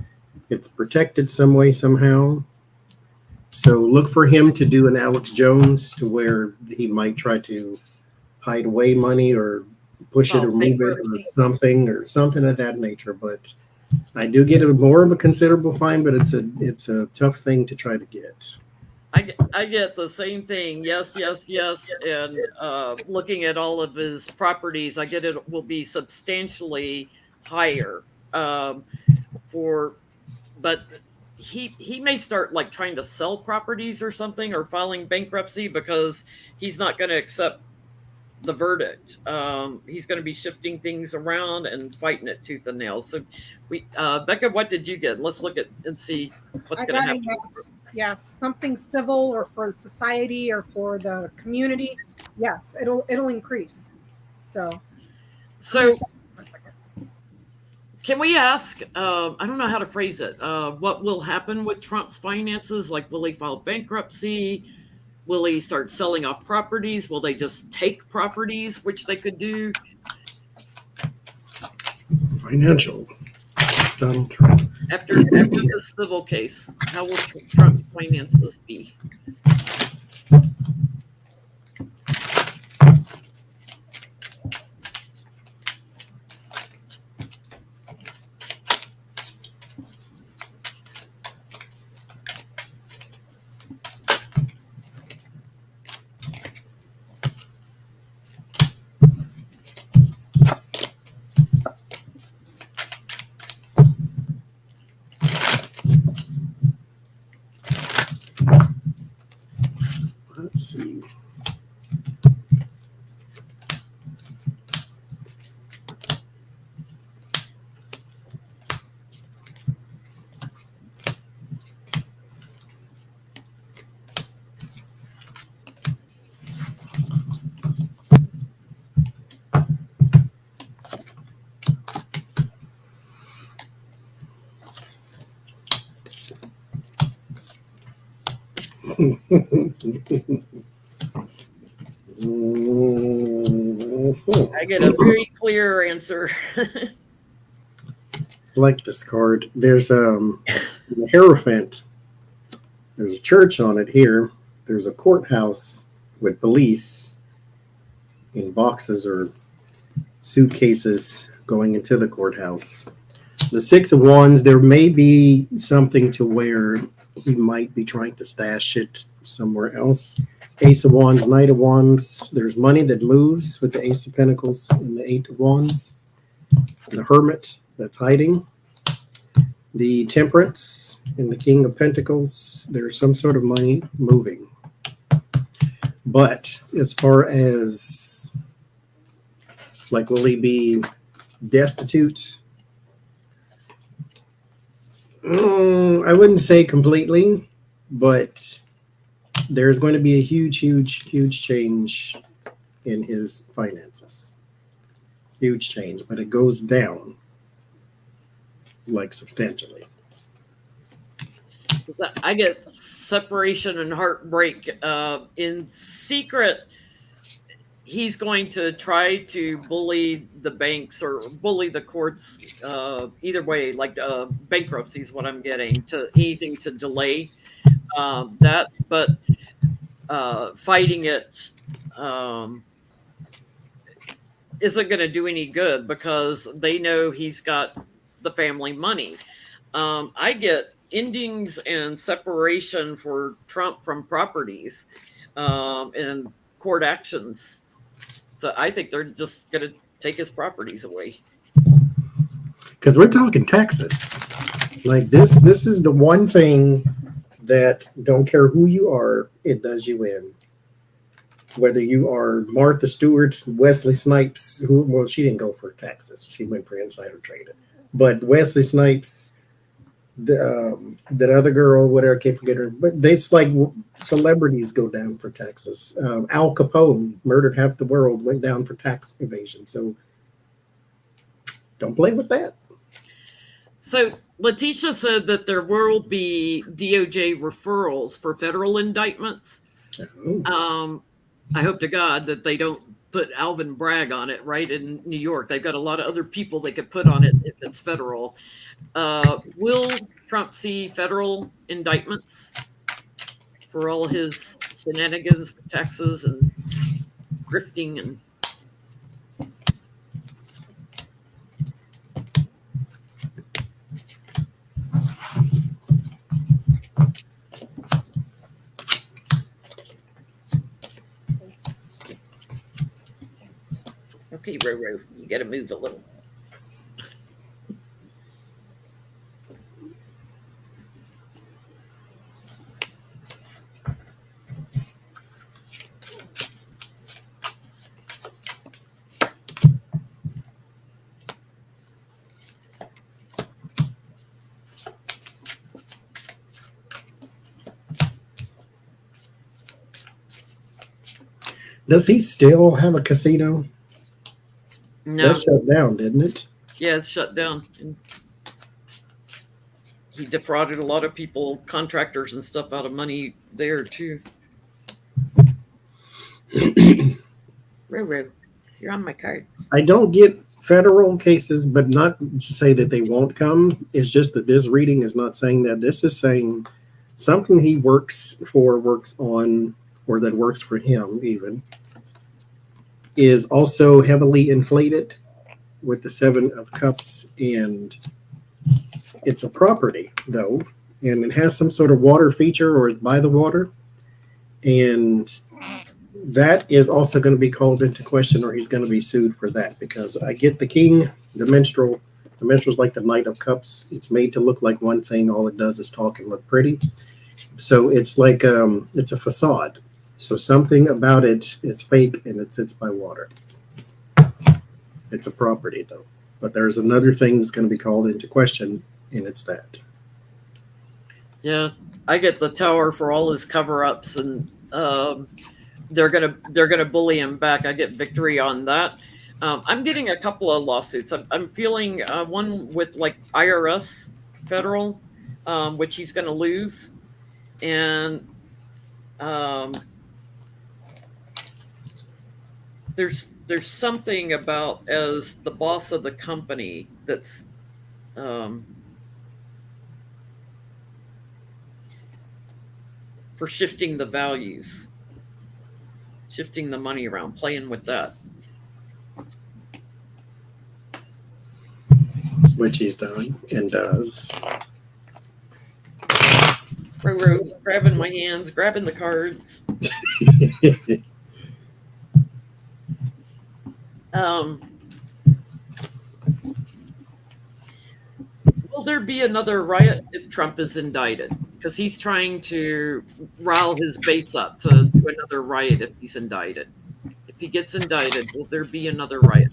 It's protected some way, somehow. So look for him to do an Alex Jones, to where he might try to hide away money or push it or move it or something of that nature. But I do get more of a considerable fine, but it's a tough thing to try to get. I get the same thing. Yes. And looking at all of his properties, I get it will be substantially higher but he may start like trying to sell properties or something, or filing bankruptcy, because he's not going to accept the verdict. He's going to be shifting things around and fighting it tooth and nail. So Becca, what did you get? Let's look at and see what's going to happen. Yes, something civil or for society or for the community. Yes, it'll increase. So can we ask, I don't know how to phrase it, what will happen with Trump's finances? Like, will he file bankruptcy? Will he start selling off properties? Will they just take properties, which they could do? Financial. Donald Trump. After this civil case, how will Trump's finances be? Let's see. I get a very clear answer. I like this card. There's the Hierophant. There's a church on it here. There's a courthouse with police in boxes or suitcases going into the courthouse. The Six of Wands, there may be something to where he might be trying to stash it somewhere else. Ace of Wands, Knight of Wands. There's money that moves with the Ace of Pentacles and the Eight of Wands. The Hermit that's hiding. The Temperance and the King of Pentacles. There's some sort of money moving. But as far as, like, will he be destitute? I wouldn't say completely, but there's going to be a huge, huge, huge change in his finances. Huge change, but it goes down like substantially. I get separation and heartbreak. In secret, he's going to try to bully the banks or bully the courts. Either way, like bankruptcy is what I'm getting, to anything to delay that. But fighting it isn't going to do any good because they know he's got the family money. I get endings and separation for Trump from properties and court actions. So I think they're just going to take his properties away. Because we're talking Texas. Like this is the one thing that don't care who you are, it does you in. Whether you are Martha Stewart, Wesley Snipes, well, she didn't go for Texas. She went for insider trading. But Wesley Snipes, that other girl, whatever, I can't forget her. But it's like celebrities go down for Texas. Al Capone murdered half the world, went down for tax evasion. So don't play with that. So Letitia said that there will be DOJ referrals for federal indictments. I hope to God that they don't put Alvin Bragg on it, right, in New York. They've got a lot of other people they could put on it if it's federal. Will Trump see federal indictments for all his shenanigans with taxes and grifting and... Okay, Roro, you got to move a little. Does he still have a casino? No. That shut down, didn't it? Yeah, it's shut down. And he defrauded a lot of people, contractors and stuff, out of money there too. Roro, you're on my cards. I don't get federal cases, but not to say that they won't come. It's just that this reading is not saying that. This is saying something he works on, or that works for him even, is also heavily inflated with the Seven of Cups, and it's a property though, and it has some sort of water feature, or it's by the water, and that is also going to be called into question, or he's going to be sued for that, because I get the king, the minstrel. The minstrel's like the Knight of Cups. It's made to look like one thing. All it does is talk and look pretty. So it's like it's a facade. So something about it is fake, and it sits by water. It's a property though. But there's another thing that's going to be called into question, and it's that. Yeah, I get the tower for all his cover-ups, and they're gonna bully him back. I get victory on that. I'm getting a couple of lawsuits. I'm feeling one with like IRS federal, which he's going to lose, and there's something about, as the boss of the company, that's for shifting the values, shifting the money around, playing with that. Which he's done and does. Rose grabbing my hands, grabbing the cards. Will there be another riot if Trump is indicted? Because he's trying to rile his base up to do another riot if he's indicted. If he gets indicted, will there be another riot?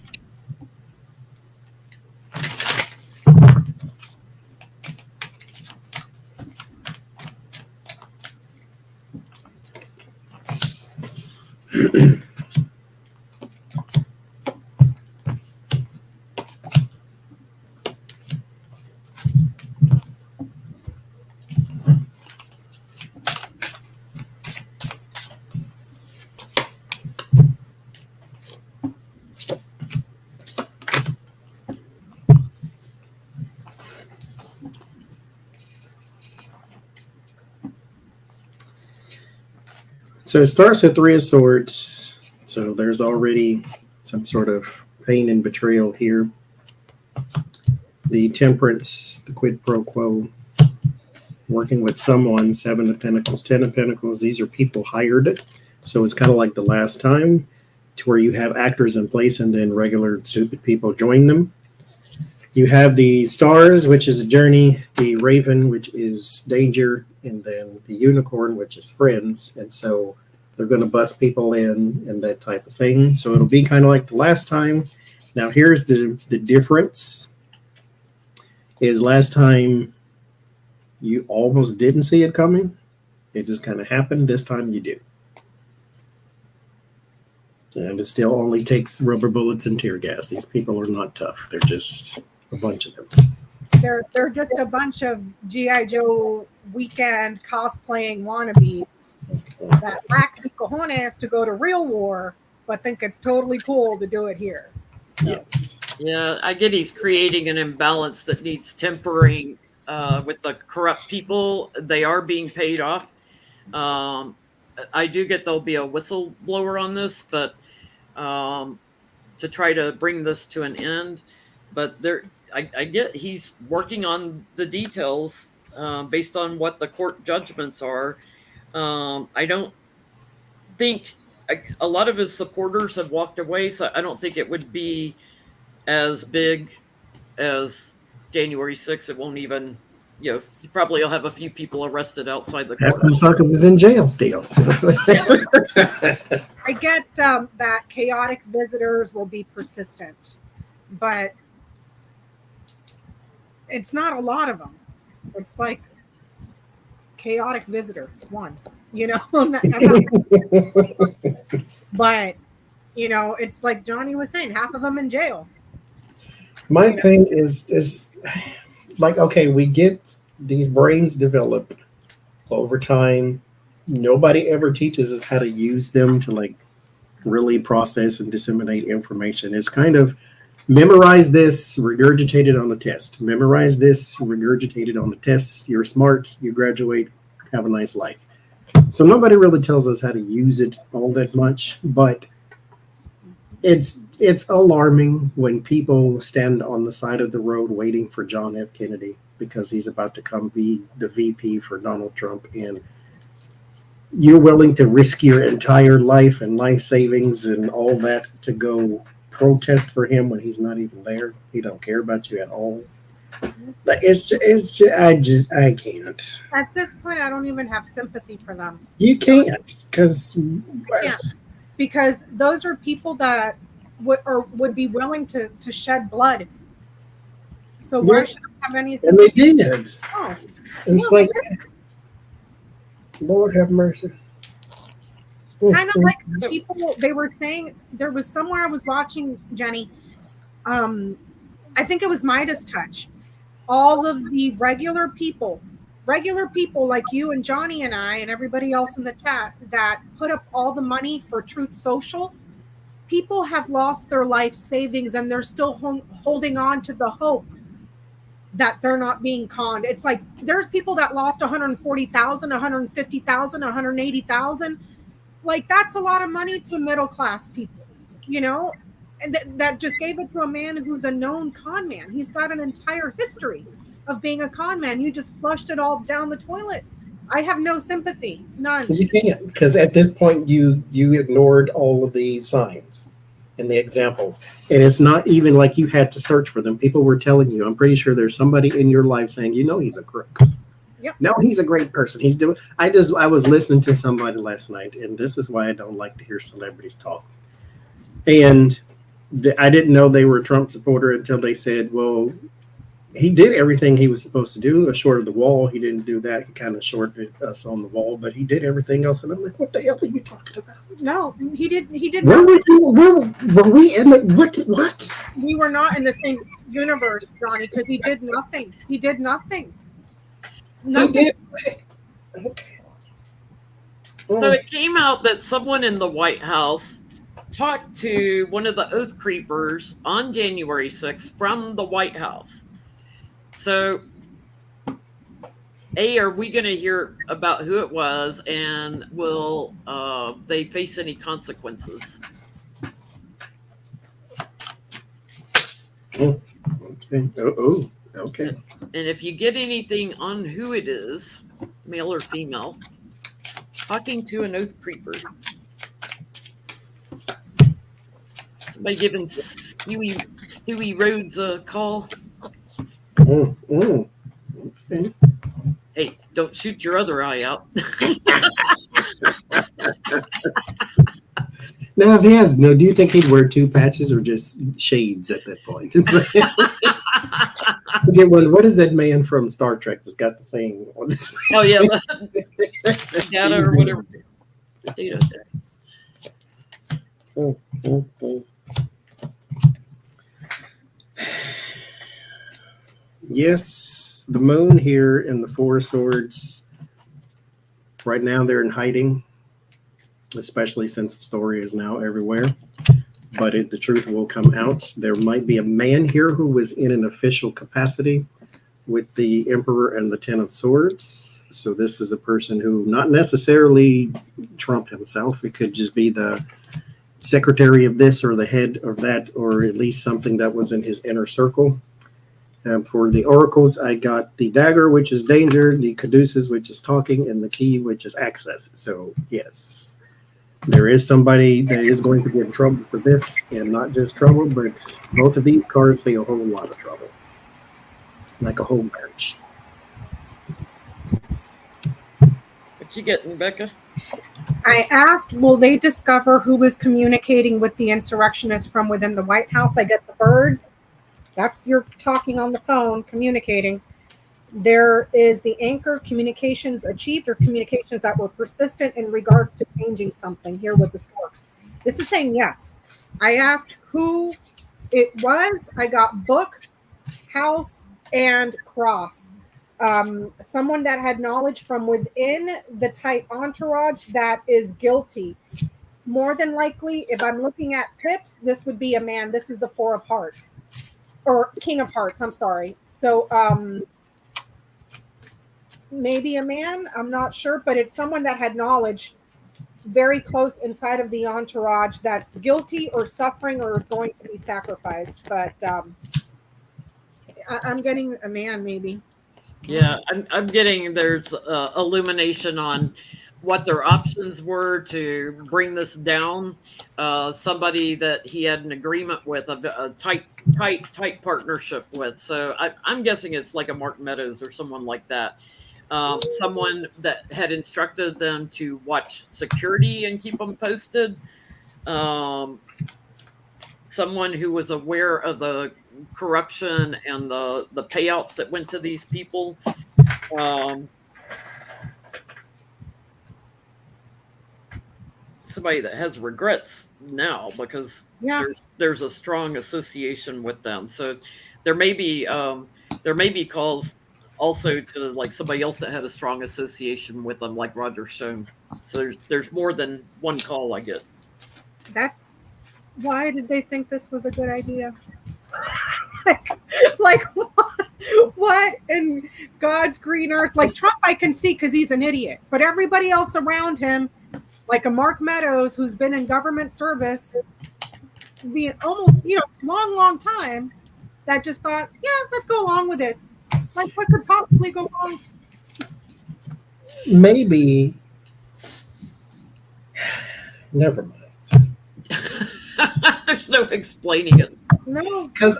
So it starts with Three of Swords. So there's already some sort of pain and betrayal here. The Temperance, the quid pro quo, working with someone, Seven of Pentacles, Ten of Pentacles. These are people hired. So it's kind of like the last time, to where you have actors in place and then regular stupid people join them. You have the Stars, which is a journey, the Raven, which is danger, and then the Unicorn, which is friends. And so they're going to bust people in and that type of thing. So it'll be kind of like the last time. Now here's the difference, is last time you almost didn't see it coming. It just kind of happened. This time you do. And it still only takes rubber bullets and tear gas. These people are not tough. They're just a bunch of them. They're just a bunch of G.I. Joe weekend cosplaying wannabes that lack the cojones to go to real war, but think it's totally cool to do it here. So. Yes. Yeah, I get he's creating an imbalance that needs tempering with the corrupt people. They are being paid off. I do get there'll be a whistleblower on this, but to try to bring this to an end. But I get he's working on the details based on what the court judgments are. I don't think a lot of his supporters have walked away, so I don't think it would be as big as January 6th. It won't even, you probably will have a few people arrested outside the court. Suckers is in jail still. I get that chaotic visitors will be persistent, but it's not a lot of them. It's like chaotic visitor one, but it's like Johnie was saying, half of them in jail. My thing is like, okay, we get these brains developed over time. Nobody ever teaches us how to use them to like really process and disseminate information. It's kind of Memorize this, regurgitate it on the test. Memorize this, regurgitate it on the test. You're smart, you graduate, have a nice life. So nobody really tells us how to use it all that much, but it's alarming when people stand on the side of the road waiting for John F. Kennedy because he's about to come be the VP for Donald Trump, and you're willing to risk your entire life and life savings and all that to go protest for him when he's not even there. He don't care about you at all. Like I can't. At this point, I don't even have sympathy for them. You can't because those are people that would be willing to shed blood. So why should I have any sympathy? And they did. Oh, it's like, Lord have mercy. Kind of like the people they were saying. There was somewhere I was watching, Jenny. I think it was Midas Touch. All of the regular people like you and Johnie and I and everybody else in the chat that put up all the money for Truth Social, people have lost their life savings and they're still holding on to the hope that they're not being conned. It's like there's people that lost 140,000, 150,000, 180,000. Like that's a lot of money to middle class people, you know? And that just gave it to a man who's a known con man. He's got an entire history of being a con man. You just flushed it all down the toilet. I have no sympathy, none. You can't, because at this point you ignored all of the signs and the examples, and it's not even like you had to search for them. People were telling you. I'm pretty sure there's somebody in your life saying, he's a crook. Yep. No, he's a great person. He's doing. I was listening to somebody last night, and this is why I don't like to hear celebrities talk. And I didn't know they were a Trump supporter until they said, well, he did everything he was supposed to do, short of the wall. He didn't do that. He kind of shorted us on the wall, but he did everything else. And I'm like, what the hell are you talking about? No, he did. Were we in the what? We were not in the same universe, Johnny, because he did nothing. He did nothing. Okay. So it came out that someone in the White House talked to one of the Oath Creepers on January 6th from the White House. So, are we going to hear about who it was, and will they face any consequences? Okay. Okay. And if you get anything on who it is, male or female, talking to an Oath Creeper. Somebody giving Stewie Rhodes a call. Okay. Hey, don't shoot your other eye out. Now, if he has do you think he'd wear two patches or just shades at that point? Okay, well, what is that man from Star Trek that's got the thing on his? Oh yeah, data or whatever. Data. Yes, the moon here in the Four of Swords. Right now, they're in hiding, especially since the story is now everywhere. But the truth will come out. There might be a man here who was in an official capacity with the Emperor and the Ten of Swords. So this is a person who not necessarily Trump himself. It could just be the secretary of this or the head of that, or at least something that was in his inner circle. For the oracles, I got the dagger, which is danger, the caduceus, which is talking, and the key, which is access. So yes, there is somebody that is going to get in trouble for this, and not just trouble, but both of these cards say a whole lot of trouble, like a whole marriage. What you getting, Becca? I asked, will they discover who was communicating with the insurrectionists from within the White House? I get the birds. That's your talking on the phone, communicating. There is the anchor, communications achieved, or communications that were persistent in regards to changing something here with the storks. This is saying yes. I asked who it was. I got book, house, and cross. Someone that had knowledge from within the tight entourage that is guilty. more than likely, if I'm looking at pips, this would be a man. This is the 4 of hearts, or King of Hearts. I'm sorry. So maybe a man. I'm not sure, but it's someone that had knowledge very close inside of the entourage that's guilty or suffering or is going to be sacrificed. But I'm getting a man, maybe. Yeah, I'm getting there's illumination on what their options were to bring this down. Somebody that he had an agreement with, a tight partnership with. So I'm guessing it's like a Mark Meadows or someone like that. Someone that had instructed them to watch security and keep them posted. Someone who was aware of the corruption and the payouts that went to these people. Somebody that has regrets now because there's a strong association with them. So there may be calls also to like somebody else that had a strong association with them, like Roger Stone. So there's more than one call I get. That's why did they think this was a good idea? like what in God's green earth? Like Trump, I can see because he's an idiot, but everybody else around him, like a Mark Meadows who's been in government service, being almost long time, that just thought, yeah, let's go along with it. Like what could possibly go wrong? Maybe. Never mind. There's no explaining it. No, because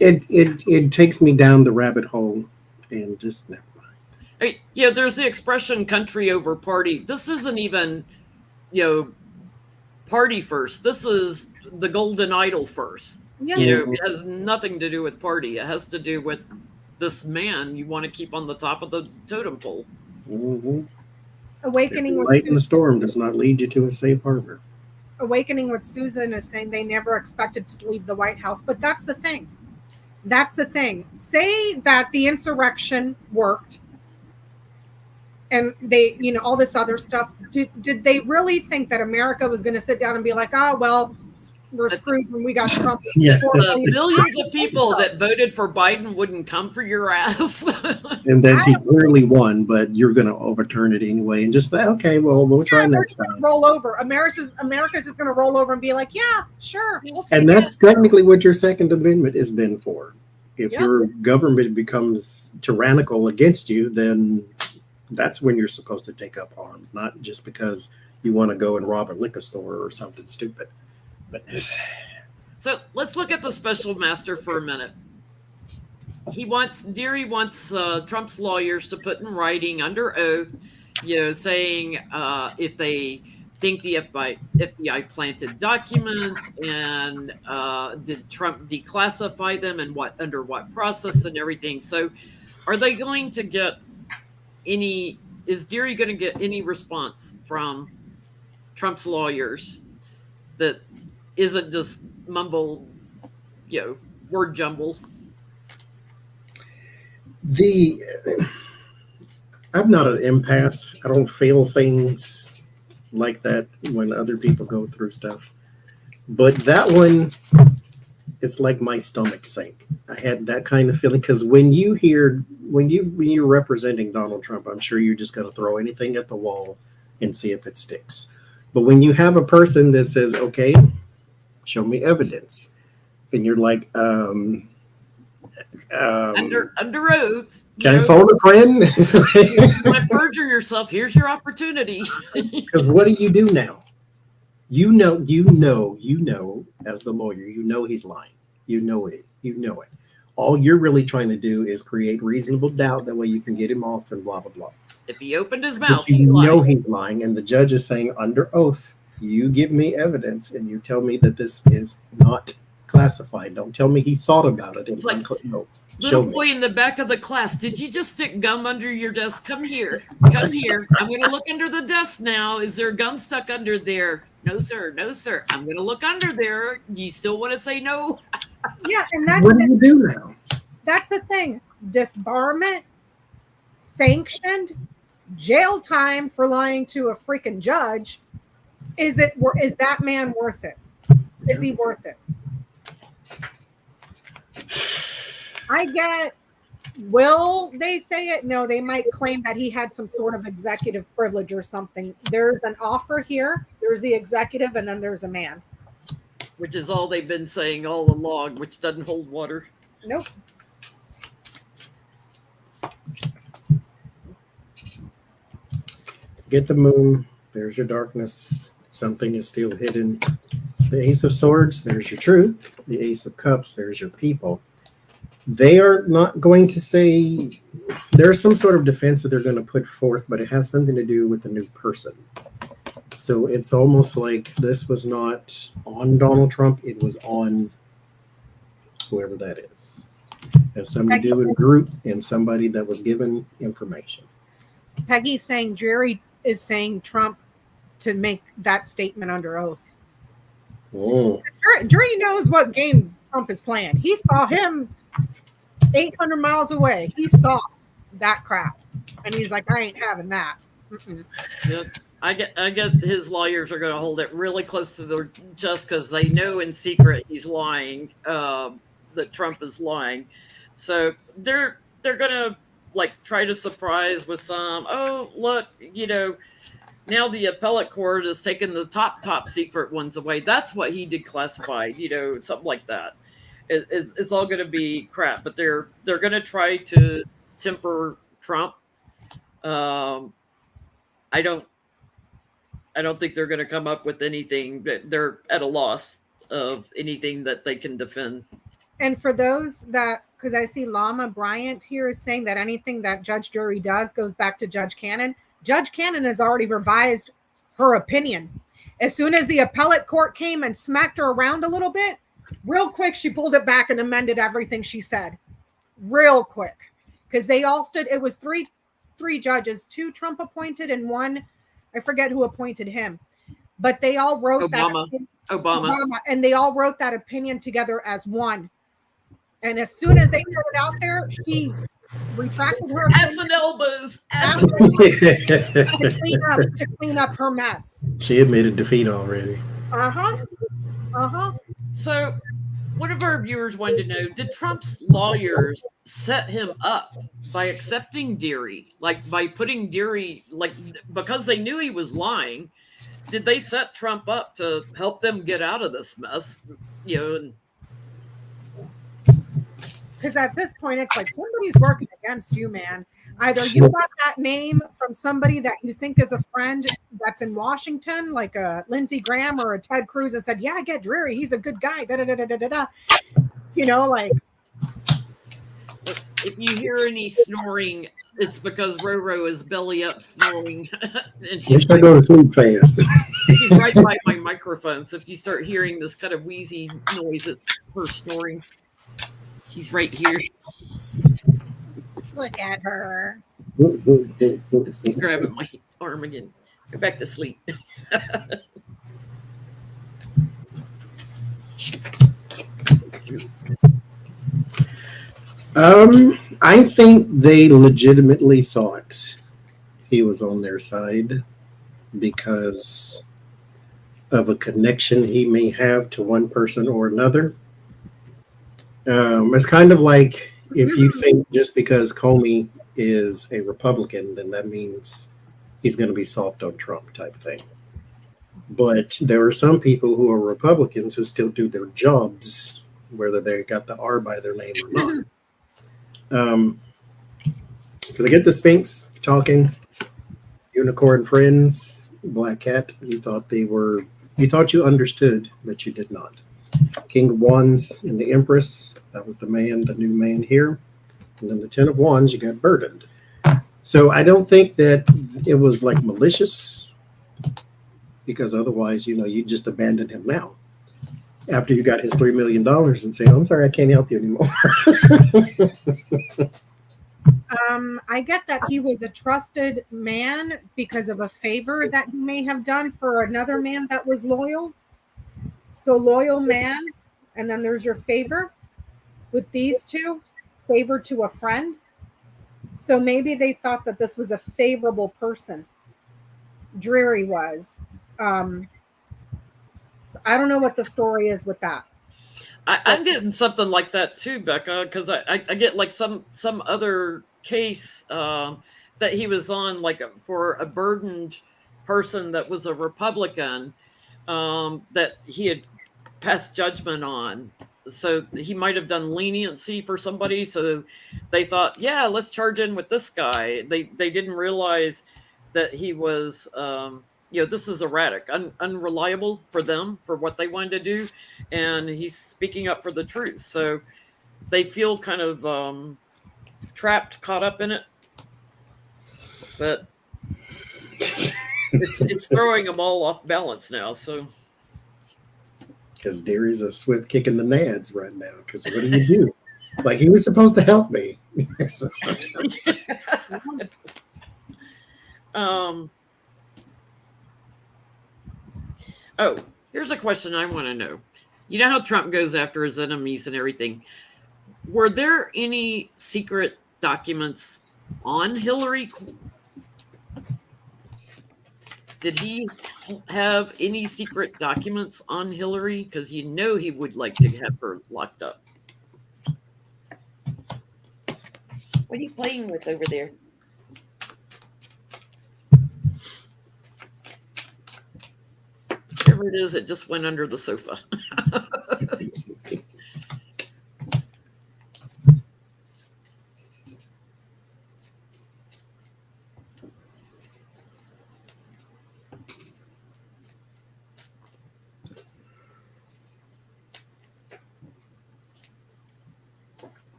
it takes me down the rabbit hole, and just never mind. Yeah, there's the expression "country over party." This isn't even, party first. This is the golden idol first. yeah. It has nothing to do with party. It has to do with this man you want to keep on the top of the totem pole. Mm-hmm. Awakening with light in the storm does not lead you to a safe harbor. Awakening with Susan is saying they never expected to leave the White House, but that's the thing. That's the thing. Say that the insurrection worked and they, all this other stuff. Did they really think that America was going to sit down and be like, oh, well, we're screwed when we got Trump? Yeah. The millions of people that voted for Biden wouldn't come for your ass. And then he clearly won, but you're going to overturn it anyway and just say, okay, well, we'll try next time. Roll over. America's just going to roll over and be like, yeah, sure. We'll take And that's it. technically what your Second Amendment is then for. If your government becomes tyrannical against you, then that's when you're supposed to take up arms, not just because you want to go and rob a liquor store or something stupid. But so let's look at the special master for a minute. Deary wants Trump's lawyers to put in writing under oath, saying if they think the FBI planted documents and did Trump declassify them and under what process and everything. So are they going to get is Deary going to get any response from Trump's lawyers that isn't just mumble, word jumble? I'm not an empath. I don't feel things like that when other people go through stuff. But that one, it's like my stomach sank. I had that kind of feeling because when you're representing Donald Trump, I'm sure you're just going to throw anything at the wall and see if it sticks. But when you have a person that says, okay, show me evidence, and you're like, under oath. Can I phone a friend? You want to perjure yourself? Here's your opportunity. Because what do you do now? You know, as the lawyer, he's lying. You know it. All you're really trying to do is create reasonable doubt. That way you can get him off and blah, blah, blah. If he opened his mouth, he's lying. And the judge is saying under oath, you give me evidence and you tell me that this is not classified. Don't tell me he thought about it. It's like, no, little boy in the back of the class, did you just stick gum under your desk? Come here. I'm going to look under the desk now. Is there gum stuck under there? No, sir. I'm going to look under there. You still want to say no? Yeah, and that's what do you do now? That's the thing. Disbarment, sanctioned, jail time for lying to a freaking judge. Is that man worth it? Is he worth it? I get, will they say it? No, they might claim that he had some sort of executive privilege or something. There's an offer here. There's the executive, and then there's a man. Which is all they've been saying all along, which doesn't hold water. Nope. Get the moon. There's your darkness. Something is still hidden. The Ace of Swords, there's your truth. The Ace of Cups, there's your people. They are not going to say, there's some sort of defense that they're going to put forth, but it has something to do with the new person. So it's almost like this was not on Donald Trump, it was on whoever that is. It has something to do with a group and somebody that was given information. Peggy's saying Jerry is saying Trump to make that statement under oath. Oh. Jerry knows what game Trump is playing. He saw him 800 miles away. He saw that crap. And he's like, I ain't having that. Yep. I get his lawyers are going to hold it really close to their chest because they know in secret he's lying, that Trump is lying. So they're going to like try to surprise with some, oh, look, now the appellate court has taken the top secret ones away. That's what he declassified, something like that. It's all going to be crap, but they're going to try to temper Trump. I don't think they're going to come up with anything. They're at a loss of anything that they can defend. And for those that, because I see Lama Bryant here is saying that anything that Judge Jury does goes back to Judge Cannon. Judge Cannon has already revised her opinion. As soon as the appellate court came and smacked her around a little bit, real quick, she pulled it back and amended everything she said. Real quick. Because they all stood, it was three judges, 2 Trump appointed and 1, I forget who appointed him. But they all wrote Obama, and they all wrote that opinion together as one. And as soon as they put it out there, she retracted her ass and elbows to clean up her mess. She admitted defeat already. So one of our viewers wanted to know, did Trump's lawyers set him up by accepting Deary, like by putting Deary, like because they knew he was lying? Did they set Trump up to help them get out of this mess? Because at this point, it's like somebody's working against you, man. Either you got that name from somebody that you think is a friend that's in Washington, like a Lindsey Graham or a Ted Cruz, and said, yeah, get Drury. He's a good guy. Like. If you hear any snoring, it's because Roro is belly up snoring. And she's I go to sleep fast. She's right by my microphone. So if you start hearing this kind of wheezy noise, it's her snoring. She's right here. Look at her. She's grabbing my arm again. Go back to sleep. I think they legitimately thought he was on their side because of a connection he may have to one person or another. It's kind of like if you think just because Comey is a Republican, then that means he's going to be soft on Trump type thing. But there are some people who are Republicans who still do their jobs, whether they got the R by their name or not. Because I get the Sphinx talking, unicorn friends, black cat. You thought you understood, but you did not. King of Wands and the Empress, that was the new man here. And then the 10 of Wands, you got burdened. So I don't think that it was like malicious, because otherwise, you just abandon him now. After you got his $3 million and say, I'm sorry, I can't help you anymore. I get that he was a trusted man because of a favor that he may have done for another man that was loyal. So loyal man, and then there's your favor with these two, favor to a friend. So maybe they thought that this was a favorable person. Dreary was. So I don't know what the story is with that. I'm getting something like that too, Becca, because I get like some other case that he was on, like for a burdened person that was a Republican that he had passed judgment on. So he might have done leniency for somebody. So they thought, yeah, let's charge in with this guy. They didn't realize that he was this is erratic, unreliable for them for what they wanted to do, and he's speaking up for the truth. So they feel kind of trapped, caught up in it, but it's throwing them all off balance now. So because Deary's a swift kick in the nads right now. Because what do you do? Like, he was supposed to help me. So. Oh, here's a question I want to know. You know how Trump goes after his enemies and everything. Were there any secret documents on Hillary? Did he have any secret documents on Hillary? Because you know he would like to have her locked up. What are you playing with over there? Whatever it is, it just went under the sofa.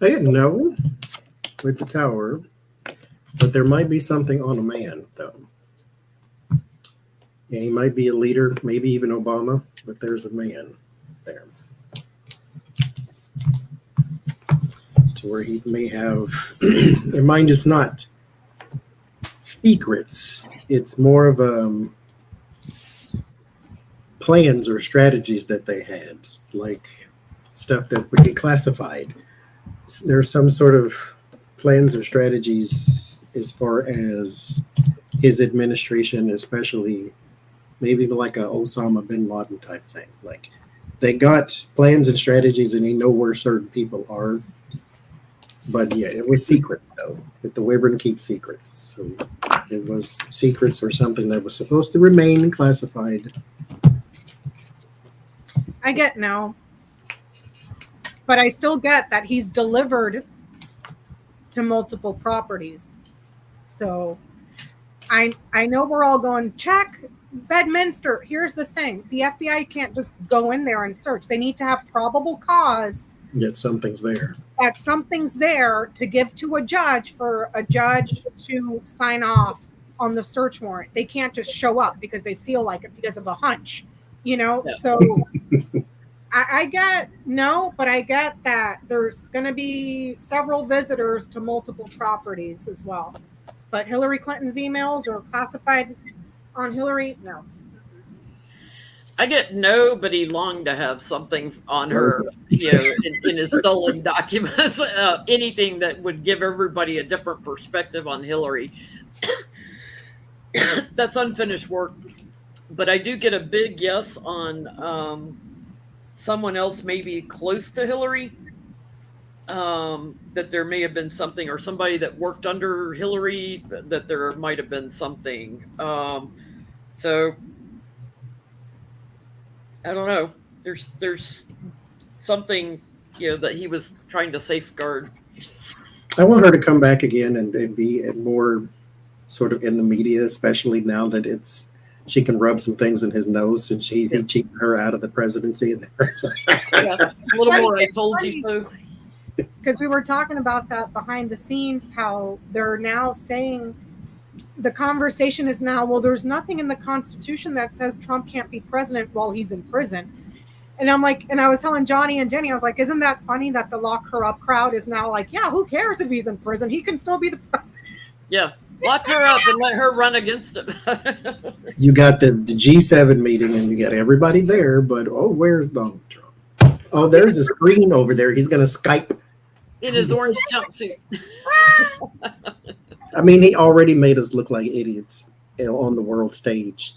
I didn't know with the tower, but there might be something on a man, though. And he might be a leader, maybe even Obama, but there's a man there. To where he may have, their mind is not secrets. It's more of plans or strategies that they had, like stuff that would be classified. There's some sort of plans or strategies as far as his administration, especially maybe like a Osama bin Laden type thing. Like, they got plans and strategies, and they know where certain people are. But yeah, it was secrets, though. That the Wyvern keeps secrets. So it was secrets or something that was supposed to remain classified. I get no. But I still get that he's delivered to multiple properties. So I know we're all going, check Bedminster. Here's the thing. The FBI can't just go in there and search. They need to have probable cause. Yet something's there. That something's there to give to a judge for a judge to sign off on the search warrant. They can't just show up because they feel like it because of a hunch, Yeah. So I get no, but I get that there's going to be several visitors to multiple properties as well. But Hillary Clinton's emails are classified on Hillary? No. I get no, but he longed to have something on her, in his stolen documents. Anything that would give everybody a different perspective on Hillary. That's unfinished work. But I do get a big yes on someone else maybe close to Hillary, that there may have been something, or somebody that worked under Hillary, that there might have been something. So I don't know. There's something, that he was trying to safeguard. I want her to come back again and be more sort of in the media, especially now that she can rub some things in his nose since he cheated her out of the presidency. Yeah, a little more I told you so. Because we were talking about that behind the scenes, how they're now saying the conversation is now, well, there's nothing in the Constitution that says Trump can't be president while he's in prison. And I'm like, and I was telling Johnie and Jenny, I was like, isn't that funny that the lock her up crowd is now like, yeah, who cares if he's in prison? He can still be the president. Yeah. Lock her up and let her run against him. You got the G7 meeting and you got everybody there, but where's Donald Trump? Oh, there's a screen over there. He's going to Skype in his orange jumpsuit. I mean, he already made us look like idiots on the world stage.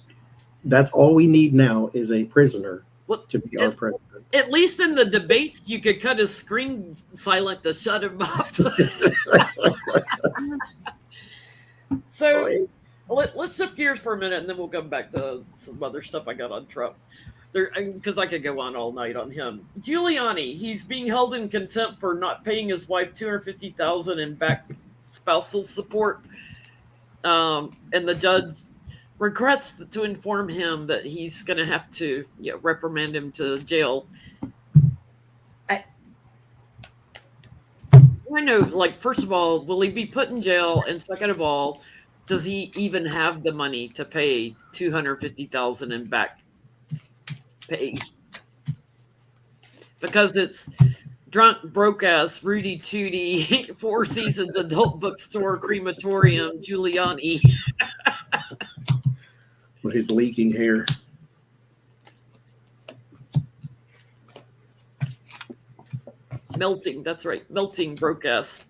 That's all we need now is a prisoner to be our president. At least in the debates, you could cut his screen silent to shut him up. So let's shift gears for a minute, and then we'll come back to some other stuff I got on Trump. Because I could go on all night on him. Giuliani, he's being held in contempt for not paying his wife $250,000 in back spousal support, and the judge regrets to inform him that he's going to have to reprimand him to jail. I know, like, first of all, will he be put in jail? And second of all, does he even have the money to pay $250,000 in back pay? Because it's drunk, broke ass, Rudy Tooty, Four Seasons adult bookstore, crematorium, Giuliani. With his leaking hair. Melting, that's right. Melting, broke ass.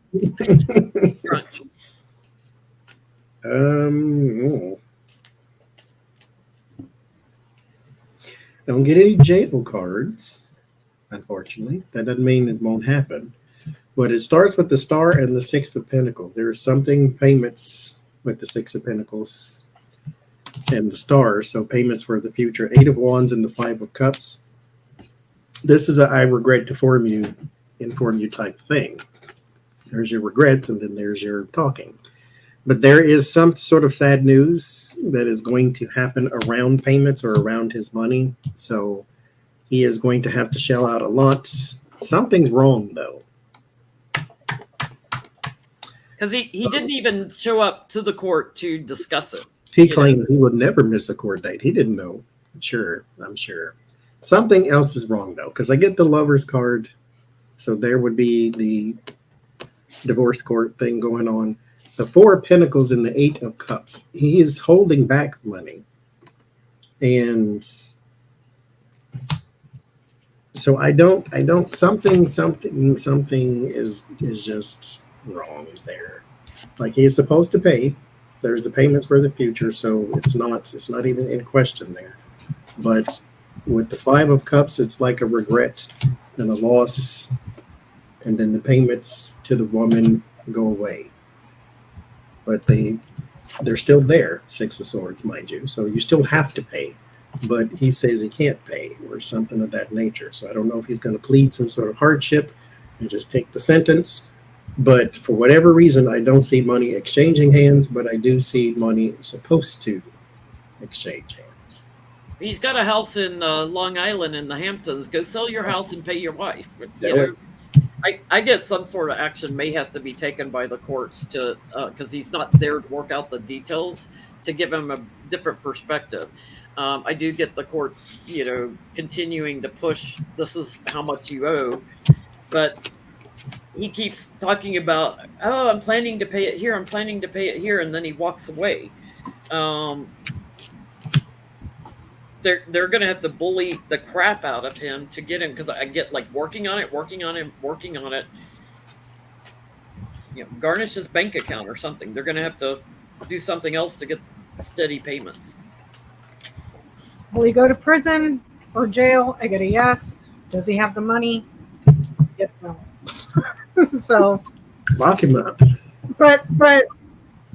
Oh. Don't get any jail cards, unfortunately. That doesn't mean it won't happen. But it starts with the Star and the Six of Pentacles. There are something payments with the Six of Pentacles and the Stars, so payments for the future. Eight of Wands and the Five of Cups. This is a I regret to inform you type thing. There's your regrets, and then there's your talking. But there is some sort of sad news that is going to happen around payments or around his money. So he is going to have to shell out a lot. Something's wrong, though. Because he didn't even show up to the court to discuss it. He claims he would never miss a court date. He didn't know. I'm sure. Something else is wrong, though, because I get the Lover's card. So there would be the divorce court thing going on. The Four of Pentacles and the Eight of Cups. He is holding back money. And so I don't, something is just wrong there. Like, he is supposed to pay. There's the payments for the future, so it's not even in question there. But with the Five of Cups, it's like a regret and a loss, and then the payments to the woman go away. But they're still there, Six of Swords, mind you. So you still have to pay. But he says he can't pay or something of that nature. So I don't know if he's going to plead some sort of hardship and just take the sentence. But for whatever reason, I don't see money exchanging hands, but I do see money supposed to exchange hands. He's got a house in Long Island in the Hamptons. Go sell your house and pay your wife. I get some sort of action may have to be taken by the courts to because he's not there to work out the details to give him a different perspective. I do get the courts, continuing to push. This is how much you owe, but he keeps talking about, oh, I'm planning to pay it here. I'm planning to pay it here, and then he walks away. They're going to have to bully the crap out of him to get him, because I get like working on it. Garnish his bank account or something. They're going to have to do something else to get steady payments. Will he go to prison or jail? I get a yes. Does he have the money? Yep, no. So lock him up. But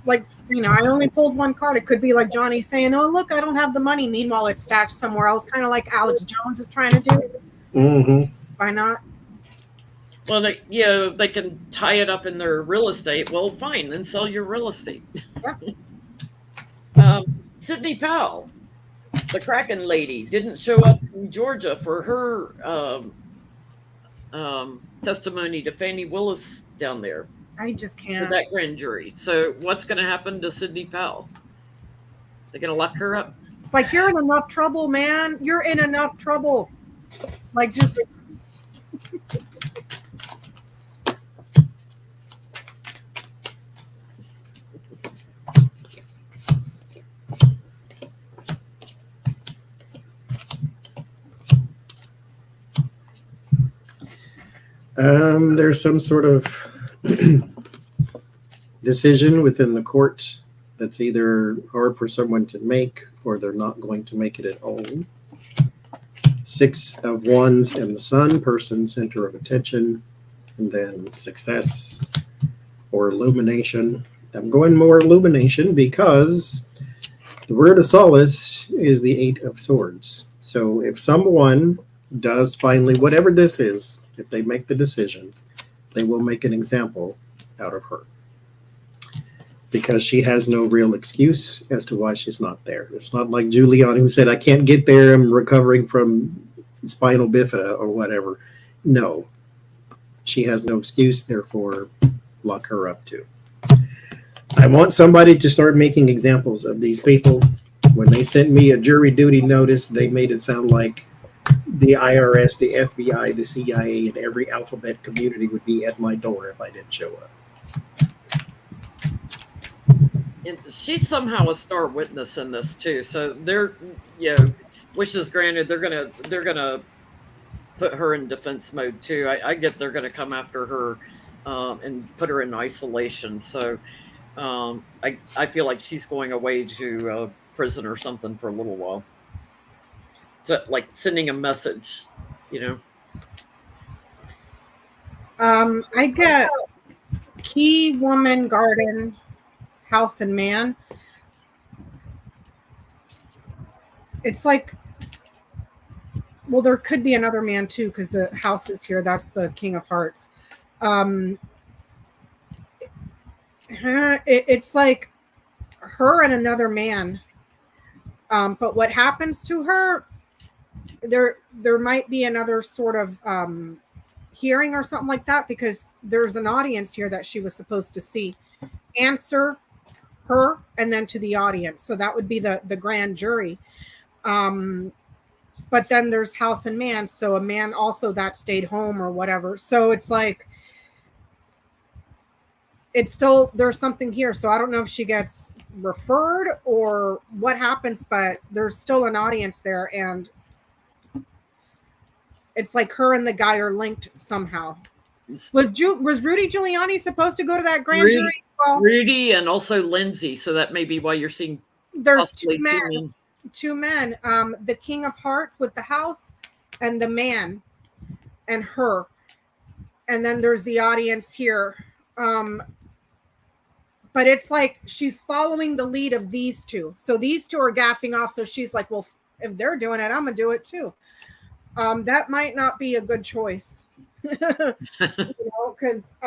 like, I only pulled one card. It could be like Johnie saying, oh, look, I don't have the money. Meanwhile, it's stashed somewhere else, kind of like Alex Jones is trying to do. Mm-hmm. Why not? Well, they can tie it up in their real estate. Well, fine, then sell your real estate. Yeah. Sidney Powell, the Kraken lady, didn't show up in Georgia for her testimony to Fannie Willis down there. I just can't. For that grand jury. So what's going to happen to Sidney Powell? They're going to lock her up? It's like, you're in enough trouble, man. You're in enough trouble. Like, just... There's some sort of decision within the court that's either hard for someone to make or they're not going to make it at all. 6 of Wands and the Sun, person, center of attention, and then success or illumination. I'm going more illumination because the word of solace is the 8 of Swords. So if someone does finally, whatever this is, if they make the decision, they will make an example out of her. Because she has no real excuse as to why she's not there. It's not like Giuliani who said, I can't get there, I'm recovering from spinal bifida or whatever. No, she has no excuse, therefore lock her up too. I want somebody to start making examples of these people. When they sent me a jury duty notice, they made it sound like the IRS, the FBI, the CIA, and every alphabet community would be at my door if I didn't show up. And she's somehow a star witness in this too. So they're, wishes granted, they're gonna put her in defense mode too. I get they're gonna come after her and put her in isolation. So I feel like she's going away to prison or something for a little while. So like sending a message, I get key, woman, garden, house, and man. It's like, well, there could be another man too, because the house is here. That's the King of Hearts. It's like her and another man. But what happens to her, there might be another sort of hearing or something like that, because there's an audience here that she was supposed to see. Answer her and then to the audience. So that would be the grand jury. But then there's house and man. So a man also that stayed home or whatever. So it's like, it's still, there's something here. So I don't know if she gets referred or what happens, but there's still an audience there. And it's like her and the guy are linked somehow. Was Rudy Giuliani supposed to go to that grand jury? Well, Rudy and also Lindsay. So that may be why you're seeing there's two men. The King of Hearts with the house and the man and her. And then there's the audience here. But it's like she's following the lead of these two. So these two are gaffing off. So she's like, well, if they're doing it, I'm going to do it too. That might not be a good choice. Because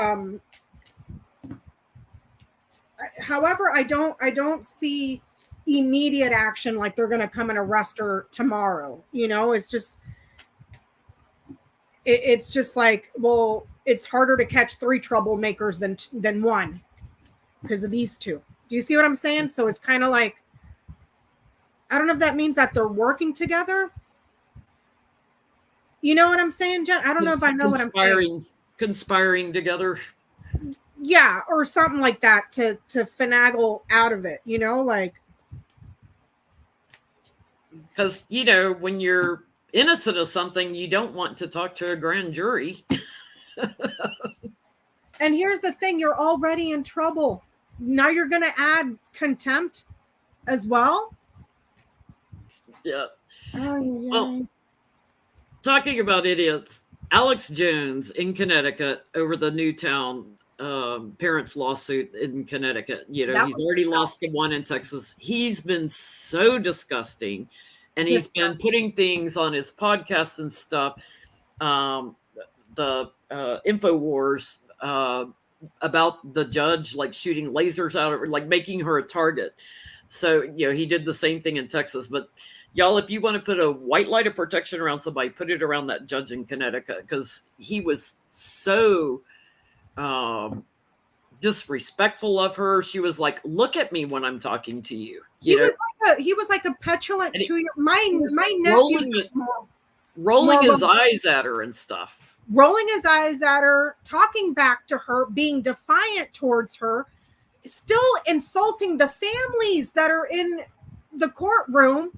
however, I don't see immediate action like they're going to come and arrest her tomorrow. It's just it's just like, well, it's harder to catch 3 troublemakers than 1 because of these 2. Do you see what I'm saying? So it's kind of like, I don't know if that means that they're working together. You know what I'm saying, Jen? I don't know if I know what I'm saying. Conspiring together. Yeah, or something like that to finagle out of it, like. Because, when you're innocent of something, you don't want to talk to a grand jury. And here's the thing, you're already in trouble. Now you're going to add contempt as well? Yeah. Oh, yeah. Well, talking about idiots, Alex Jones in Connecticut over the Newtown parents' lawsuit in Connecticut. He's already lost the one in Texas. He's been so disgusting. And he's been putting things on his podcasts and stuff. The InfoWars about the judge, like shooting lasers out of her, like making her a target. So, he did the same thing in Texas. But y'all, if you want to put a white light of protection around somebody, put it around that judge in Connecticut, because he was so disrespectful of her. She was like, "Look at me when I'm talking to you." He was like a petulant 2-year. My nephew rolling his eyes at her and stuff. Rolling his eyes at her, talking back to her, being defiant towards her, still insulting the families that are in the courtroom.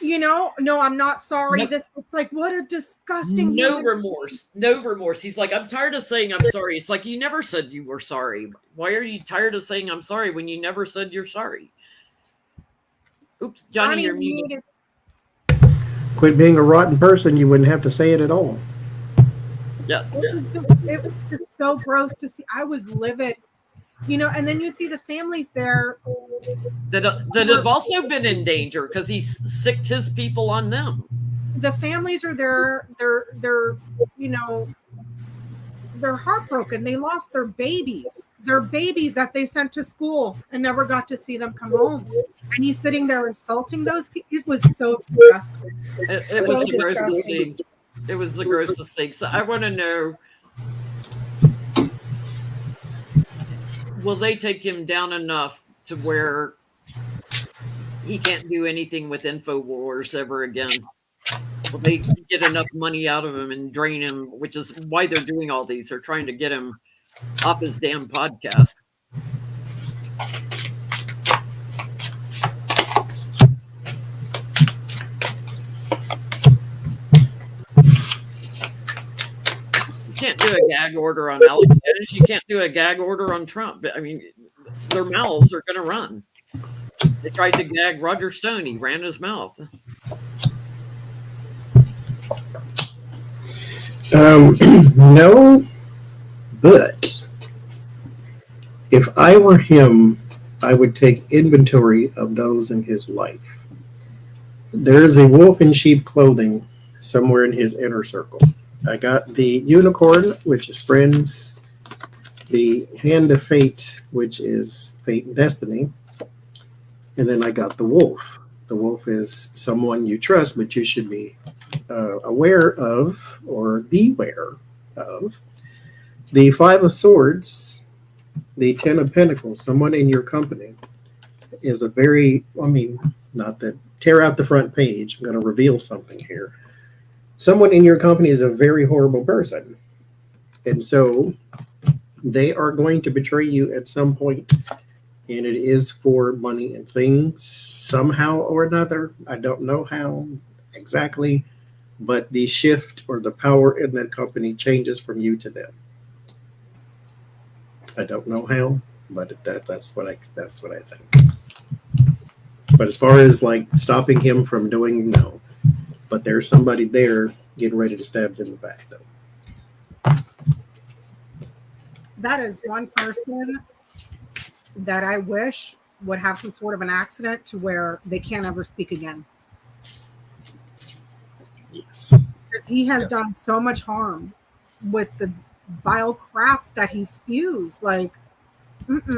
No, I'm not sorry. Nope. It's like, what a disgusting No human remorse. No remorse. He's like, I'm tired of saying I'm sorry. It's like, you never said you were sorry. Why are you tired of saying I'm sorry when you never said you're sorry? Oops, Johnny, you're muted. needed. Quit being a rotten person. You wouldn't have to say it at all. Yeah. It was just so gross to see. I was livid, and then you see the families there That have also been in danger because he sicked his people on them. The families are there. They're they're heartbroken. They lost their babies that they sent to school and never got to see them come home. And he's sitting there insulting those people. It was so disgusting. It was the grossest thing. It was the grossest thing. So I want to know, will they take him down enough to where he can't do anything with InfoWars ever again? Will they get enough money out of him and drain him, which is why they're doing all these. They're trying to get him off his damn podcast. You can't do a gag order on Alex Jones. You can't do a gag order on Trump. I mean, their mouths are going to run. They tried to gag Roger Stone. He ran his mouth. No, but if I were him, I would take inventory of those in his life. There is a wolf in sheep clothing somewhere in his inner circle. I got the unicorn, which is friends, the hand of fate, which is fate and destiny, and then I got the wolf. The wolf is someone you trust, but you should be aware of or beware of. The Five of Swords, the Ten of Pentacles, someone in your company is a very, not that, tear out the front page. I'm going to reveal something here. Someone in your company is a very horrible person. And so they are going to betray you at some point, and it is for money and things somehow or another. I don't know how exactly, but the shift or the power in that company changes from you to them. I don't know how, but that's what I think. But as far as like stopping him from doing, no. But there's somebody there getting ready to stab him in the back, though. That is one person that I wish would have some sort of an accident to where they can't ever speak again. Yes. Because he has done so much harm with the vile crap that he spews, like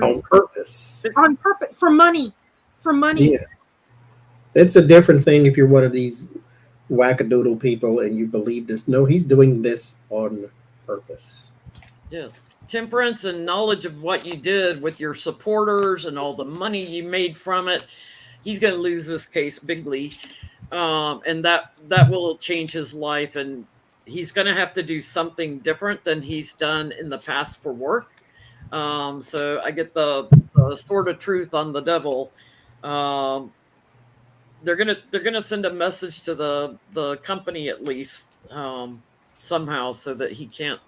on purpose. On purpose, for money. Yes. It's a different thing if you're one of these wackadoodle people and you believe this. No, he's doing this on purpose. Yeah. Temperance and knowledge of what you did with your supporters and all the money you made from it. He's going to lose this case bigly. And that will change his life. And he's going to have to do something different than he's done in the past for work. So I get the sword of truth on the devil. They're gonna send a message to the company at least somehow so that he can't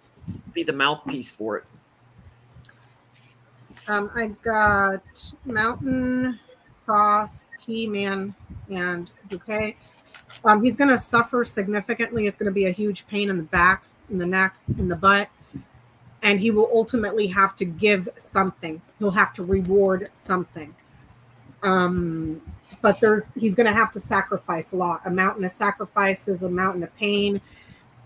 be the mouthpiece for it. I got Mountain, Cross, Key Man, and Bouquet. He's going to suffer significantly. It's going to be a huge pain in the back, in the neck, in the butt. And he will ultimately have to give something. He'll have to reward something. But he's going to have to sacrifice a lot. A mountain of sacrifices, a mountain of pain.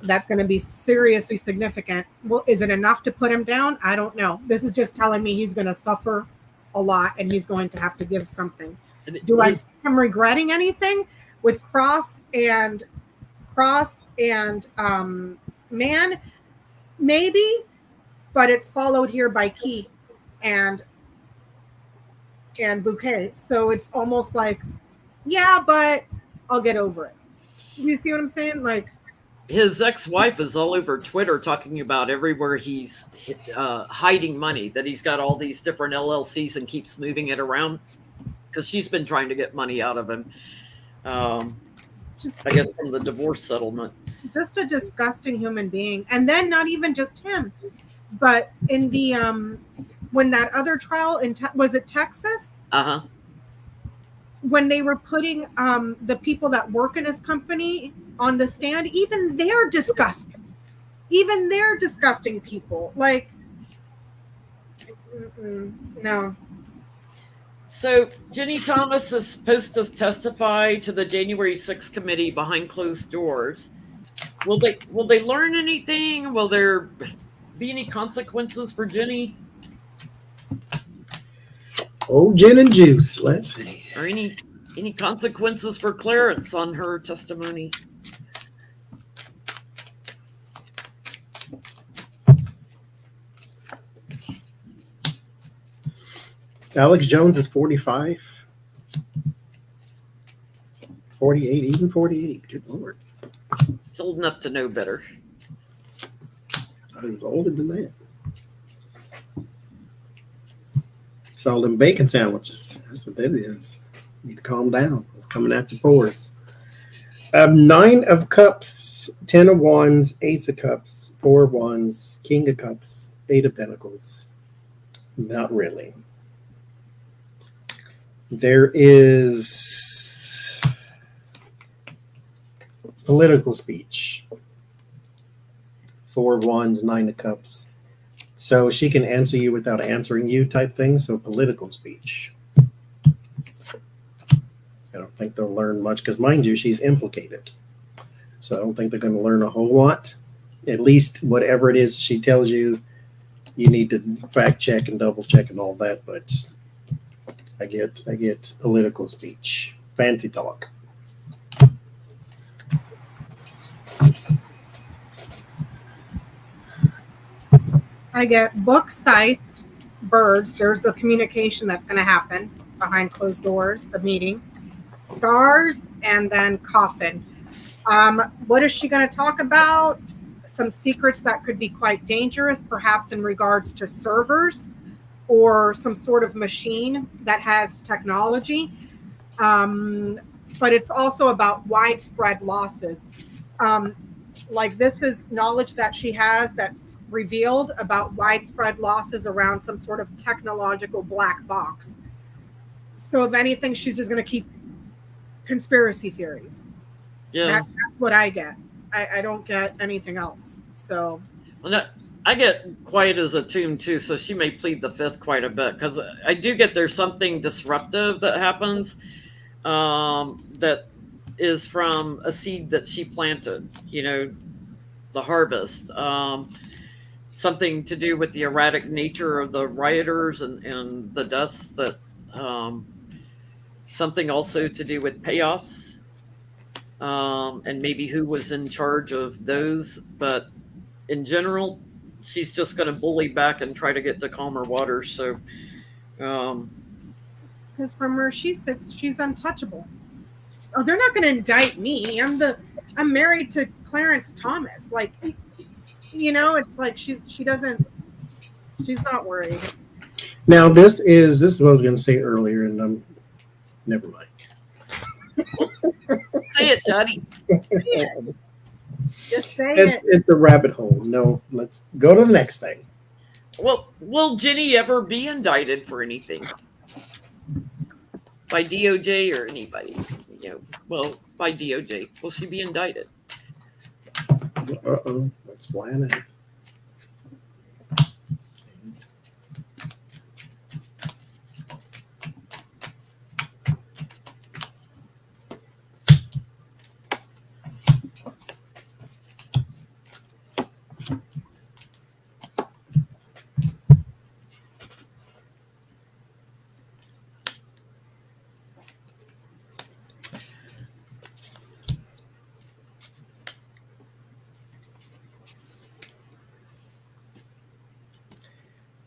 That's going to be seriously significant. Well, is it enough to put him down? I don't know. This is just telling me he's going to suffer a lot and he's going to have to give something. Do I see him regretting anything with Cross and Man? Maybe, but it's followed here by Key and Bouquet. So it's almost like, yeah, but I'll get over it. You see what I'm saying? Like, his ex-wife is all over Twitter talking about everywhere he's hiding money, that he's got all these different LLCs and keeps moving it around because she's been trying to get money out of him. Just, I guess from the divorce settlement. just a disgusting human being. And then not even just him, but in the when that other trial in was it Texas? Uh-huh. When they were putting the people that work in his company on the stand, even they're disgusting. Even they're disgusting people. Like, no. So Ginny Thomas is supposed to testify to the January 6th committee behind closed doors. Will they learn anything? Will there be any consequences for Ginny? Oh, gin and juice. Let's see. Or any consequences for Clarence on her testimony? Alex Jones is 45. 48, even 48. Good Lord. He's old enough to know better. I was older than that. It's all them bacon sandwiches. That's what that is. Need to calm down. It's coming after fours. 9 of cups, 10 of wands, ace of cups, 4 of wands, king of cups, 8 of pentacles. Not really. There is political speech. 4 of wands, 9 of cups. So she can answer you without answering you type thing. So political speech. I don't think they'll learn much because, mind you, she's implicated. So I don't think they're going to learn a whole lot. At least whatever it is she tells you, you need to fact check and double check and all that. But I get political speech, fancy talk. I get book, scythe, birds. There's a communication that's going to happen behind closed doors, the meeting. Stars, and then coffin. What is she going to talk about? Some secrets that could be quite dangerous, perhaps in regards to servers or some sort of machine that has technology. But it's also about widespread losses. Like this is knowledge that she has that's revealed about widespread losses around some sort of technological black box. So if anything, she's just going to keep conspiracy theories. Yeah. That's what I get. I don't get anything else. So well, I get quiet as a tomb too, so she may plead the fifth quite a bit because I do get there's something disruptive that happens that is from a seed that she planted, the harvest. Something to do with the erratic nature of the rioters and the deaths that something also to do with payoffs. And maybe who was in charge of those. But in general, she's just going to bully back and try to get to calmer waters. So, because from where she sits, she's untouchable. Oh, they're not going to indict me. I'm married to Clarence Thomas. Like, it's like she's not worried. Now this is what I was going to say earlier, and never mind. Say it, Johnny. Just say it. It's a rabbit hole. No, let's go to the next thing. Well, will Ginny ever be indicted for anything? By DOJ or anybody? By DOJ. Will she be indicted? Uh-oh. Let's plan it.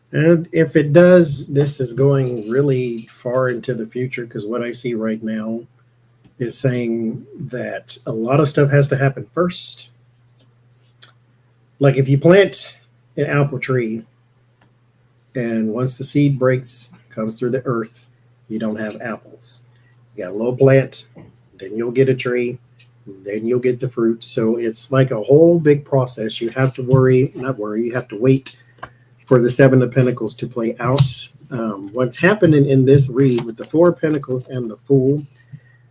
And if it does, this is going really far into the future because what I see right now is saying that a lot of stuff has to happen first. Like if you plant an apple tree and once the seed breaks, comes through the earth, you don't have apples. You got a little plant, then you'll get a tree, then you'll get the fruit. So it's like a whole big process. You have to you have to wait for the Seven of Pentacles to play out. What's happening in this read with the Four of Pentacles and the Fool,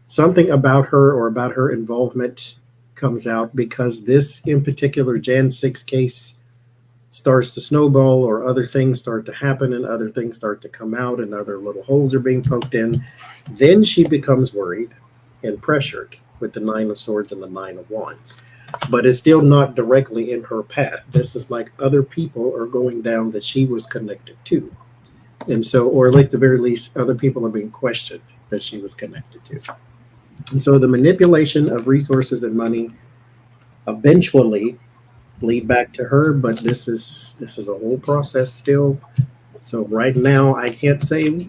something about her or about her involvement comes out, because this in particular Jan 6 case starts to snowball, or other things start to happen and other things start to come out and other little holes are being poked in. Then she becomes worried and pressured with the Nine of Swords and the Nine of Wands. But it's still not directly in her path. This is like other people are going down that she was connected to. And so, or at least at the very least, other people are being questioned that she was connected to. And so the manipulation of resources and money eventually lead back to her, but this is a whole process still. So right now, I can't say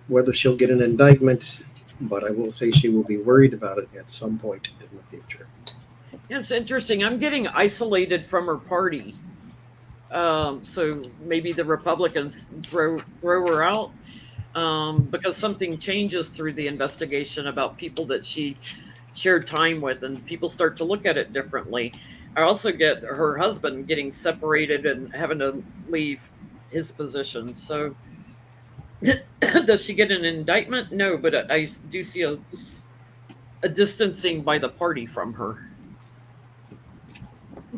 whether she'll get an indictment, but I will say she will be worried about it at some point in the future. Yeah, it's interesting. I'm getting isolated from her party. So maybe the Republicans throw her out because something changes through the investigation about people that she shared time with, and people start to look at it differently. I also get her husband getting separated and having to leave his position. So does she get an indictment? No, but I do see a distancing by the party from her.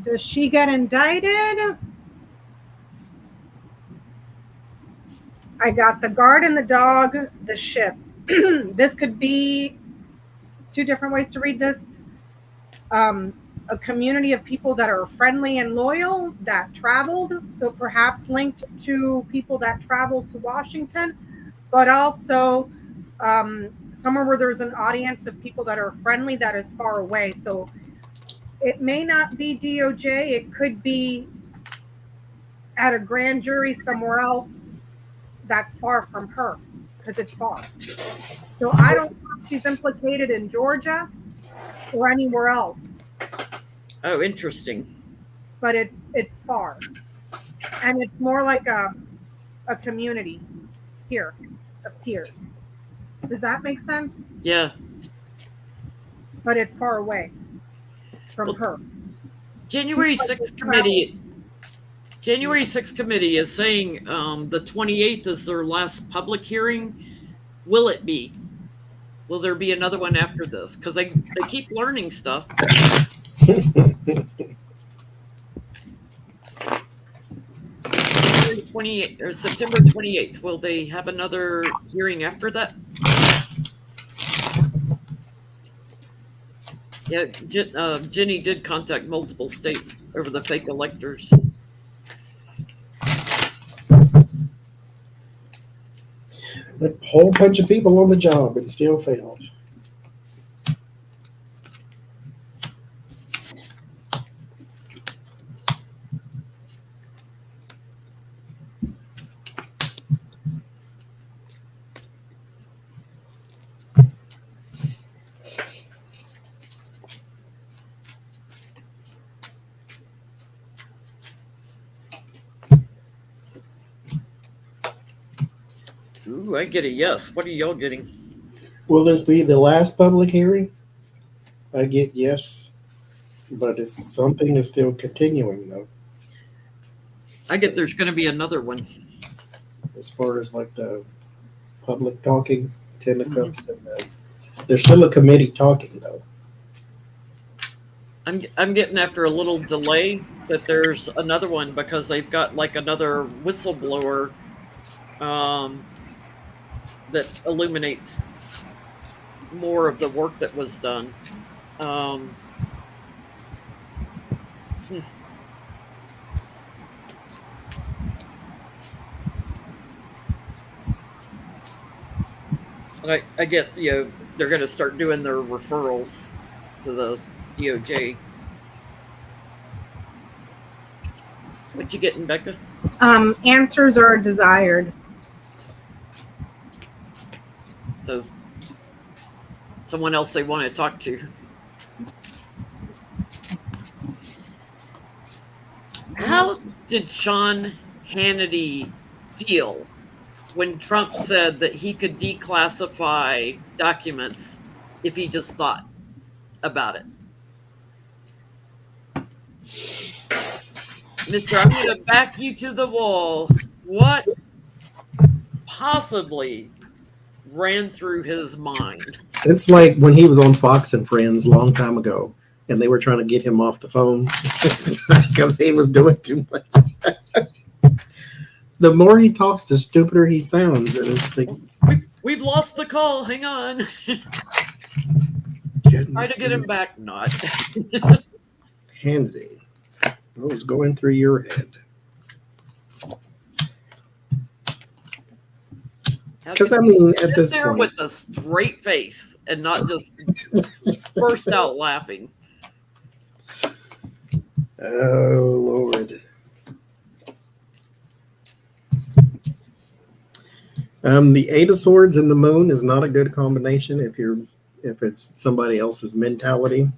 Does she get indicted? I got the guard and the dog, the ship. This could be two different ways to read this. A community of people that are friendly and loyal that traveled, so perhaps linked to people that traveled to Washington, but also somewhere where there's an audience of people that are friendly that is far away. So it may not be DOJ, it could be at a grand jury somewhere else that's far from her, because it's far. So I don't know if she's implicated in Georgia or anywhere else. Oh, interesting. But it's far. And it's more like a community here of peers. Does that make sense? Yeah. But it's far away from her. January 6th committee. January 6th committee is saying the 28th is their last public hearing. Will it be? Will there be another one after this? Because they keep learning stuff. September 28th. Will they have another hearing after that? Yeah, Ginny did contact multiple states over the fake electors. A whole bunch of people on the job and still failed. Ooh, I get a yes. What are y'all getting? Will this be the last public hearing? I get yes, but it's something is still continuing though. I get there's going to be another one. As far as like the public talking, Ten of Cups, and there's still a committee talking though. I'm getting after a little delay that there's another one because they've got like another whistleblower that illuminates more of the work that was done. And I get, they're going to start doing their referrals to the DOJ. What you getting, Becca? Answers are desired. So someone else they want to talk to. How did Sean Hannity feel when Trump said that he could declassify documents if he just thought about it? Mister, I'm going to back you to the wall. What possibly ran through his mind? It's like when he was on Fox and Friends a long time ago, and they were trying to get him off the phone because he was doing too much. The more he talks, the stupider he sounds. And it's like, we've lost the call. Hang on. Try to get him back. Not. Hannity. What was going through your head? Because I mean, at this there point, with a straight face and not just burst out laughing. Oh Lord. The Eight of Swords and the Moon is not a good combination if it's somebody else's mentality.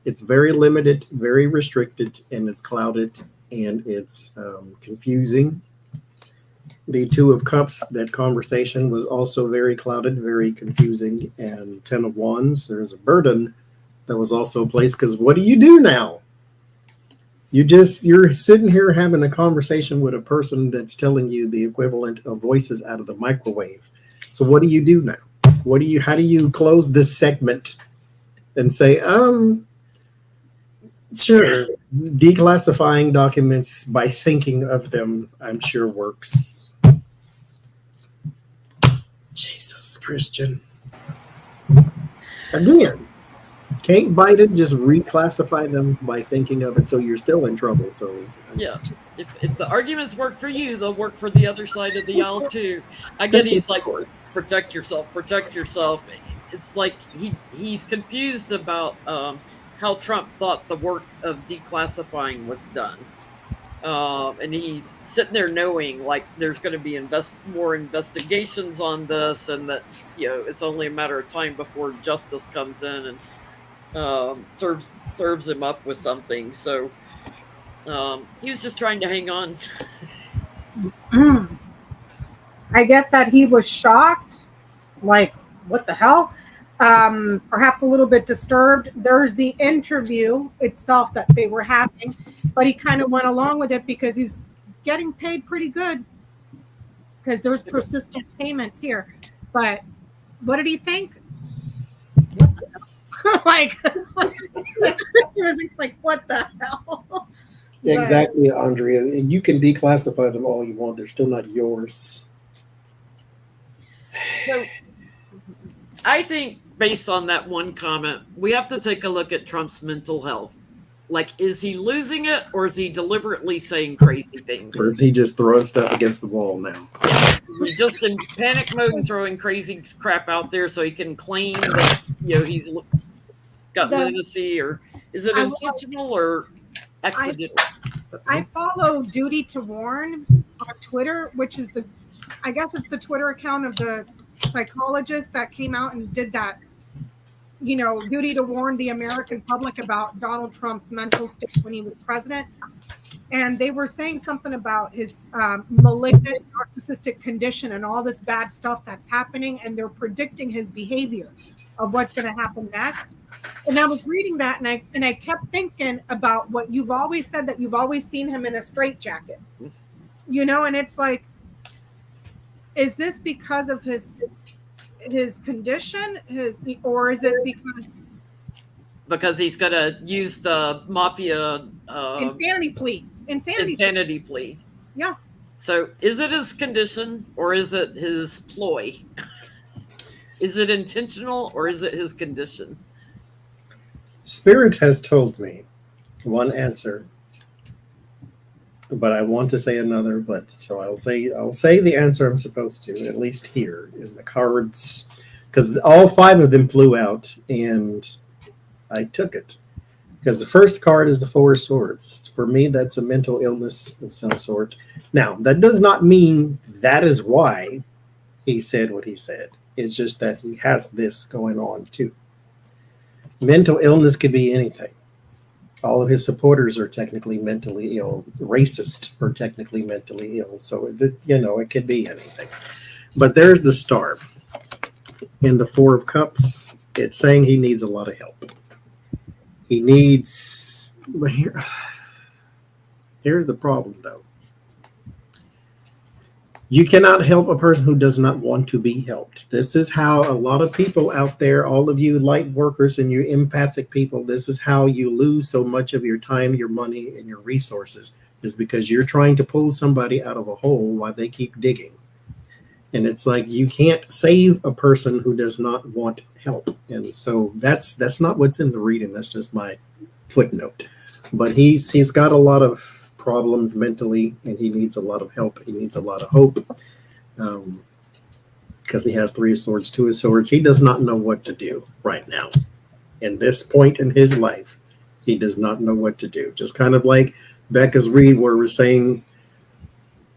It's very limited, very restricted, and it's clouded, and it's confusing. The Two of Cups, that conversation was also very clouded, very confusing, and Ten of Wands, there's a burden that was also placed, because what do you do now? You're sitting here having a conversation with a person that's telling you the equivalent of voices out of the microwave. So what do you do now? How do you close this segment and say, sure, declassifying documents by thinking of them, I'm sure works. Jesus, Christian. Again, can't Biden just reclassify them by thinking of it, so you're still in trouble? So yeah, if the arguments work for you, they'll work for the other side of the aisle too. I get he's like, protect yourself. It's like he's confused about how Trump thought the work of declassifying was done. And he's sitting there knowing like there's going to be more investigations on this, and that it's only a matter of time before justice comes in and serves him up with something. So he was just trying to hang on. I get that he was shocked, like, what the hell? Perhaps a little bit disturbed. There's the interview itself that they were having, but he kind of went along with it because he's getting paid pretty good because there's persistent payments here. But what did he think? Like, he was like, what the hell? exactly, Andrea. You can declassify them all you want. They're still not yours. So, I think based on that one comment, we have to take a look at Trump's mental health. Like, is he losing it, or is he deliberately saying crazy things? Or is he just throwing stuff against the wall now? He's just in panic mode and throwing crazy crap out there so he can claim that he's got lunacy, or is it intentional or accidental? I follow Duty to Warn on Twitter, which is I guess it's the Twitter account of the psychologist that came out and did that, duty to warn the American public about Donald Trump's mental state when he was president. And they were saying something about his malignant narcissistic condition and all this bad stuff that's happening. And they're predicting his behavior of what's going to happen next. And I was reading that, and I kept thinking about what you've always said, that you've always seen him in a straitjacket, and it's like, is this because of his condition, or is it because he's going to use the mafia insanity plea? Yeah. So is it his condition, or is it his ploy? Is it intentional, or is it his condition? Spirit has told me one answer, but I want to say another. So I'll say the answer I'm supposed to, at least here in the cards, because all 5 of them flew out, and I took it. Because the first card is the 4 of Swords. For me, that's a mental illness of some sort. Now, that does not mean that is why he said what he said. It's just that he has this going on too. Mental illness could be anything. All of his supporters are technically mentally ill. Racists are technically mentally ill. So, it could be anything. But there's the Star. In the 4 of Cups, it's saying he needs a lot of help. He needs... Here's the problem, though. You cannot help a person who does not want to be helped. This is how a lot of people out there, all of you light workers and you empathic people, this is how you lose so much of your time, your money, and your resources, is because you're trying to pull somebody out of a hole while they keep digging. And it's like you can't save a person who does not want help. And so that's not what's in the reading. That's just my footnote. But he's got a lot of problems mentally, and he needs a lot of help. He needs a lot of hope, because he has 3 of swords, 2 of swords. He does not know what to do right now. In this point in his life, he does not know what to do. Just kind of like Becca's read, where we're saying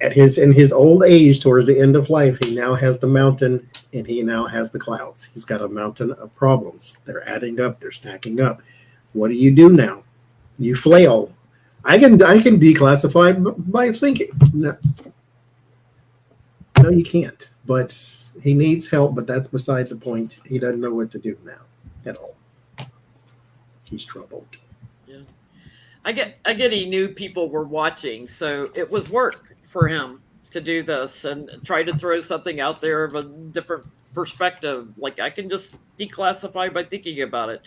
in his old age, towards the end of life, he now has the mountain and he now has the clouds. He's got a mountain of problems. They're adding up. They're stacking up. What do you do now? You flail. I can declassify by thinking. No, you can't. But he needs help, but that's beside the point. He doesn't know what to do now at all. He's troubled. Yeah. I get he knew people were watching, so it was work for him to do this and try to throw something out there of a different perspective. Like, I can just declassify by thinking about it.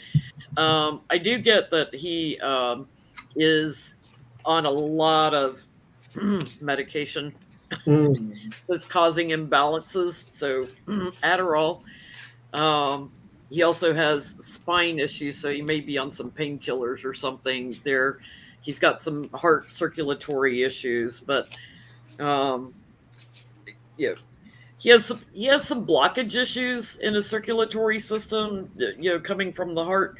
I do get that he is on a lot of medication that's causing imbalances. So Adderall. He also has spine issues, so he may be on some painkillers or something. He's got some heart circulatory issues, but he has some blockage issues in his circulatory system, coming from the heart.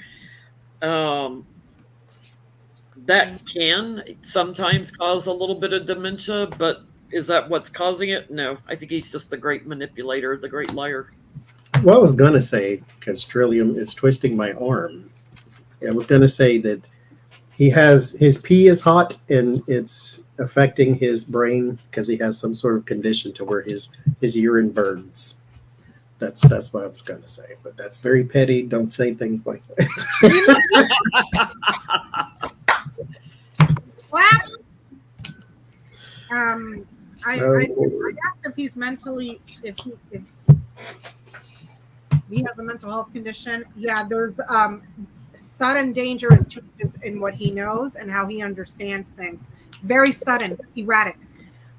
That can sometimes cause a little bit of dementia, but is that what's causing it? No, I think he's just the great manipulator, the great liar. Well, I was going to say, because Trillium is twisting my arm, I was going to say that his pee is hot and it's affecting his brain because he has some sort of condition to where his urine burns. That's what I was going to say, but that's very petty. Don't say things like that. Clap. I asked if he's mentally, if he has a mental health condition. Yeah, there's sudden dangerous changes in what he knows and how he understands things. Very sudden, erratic,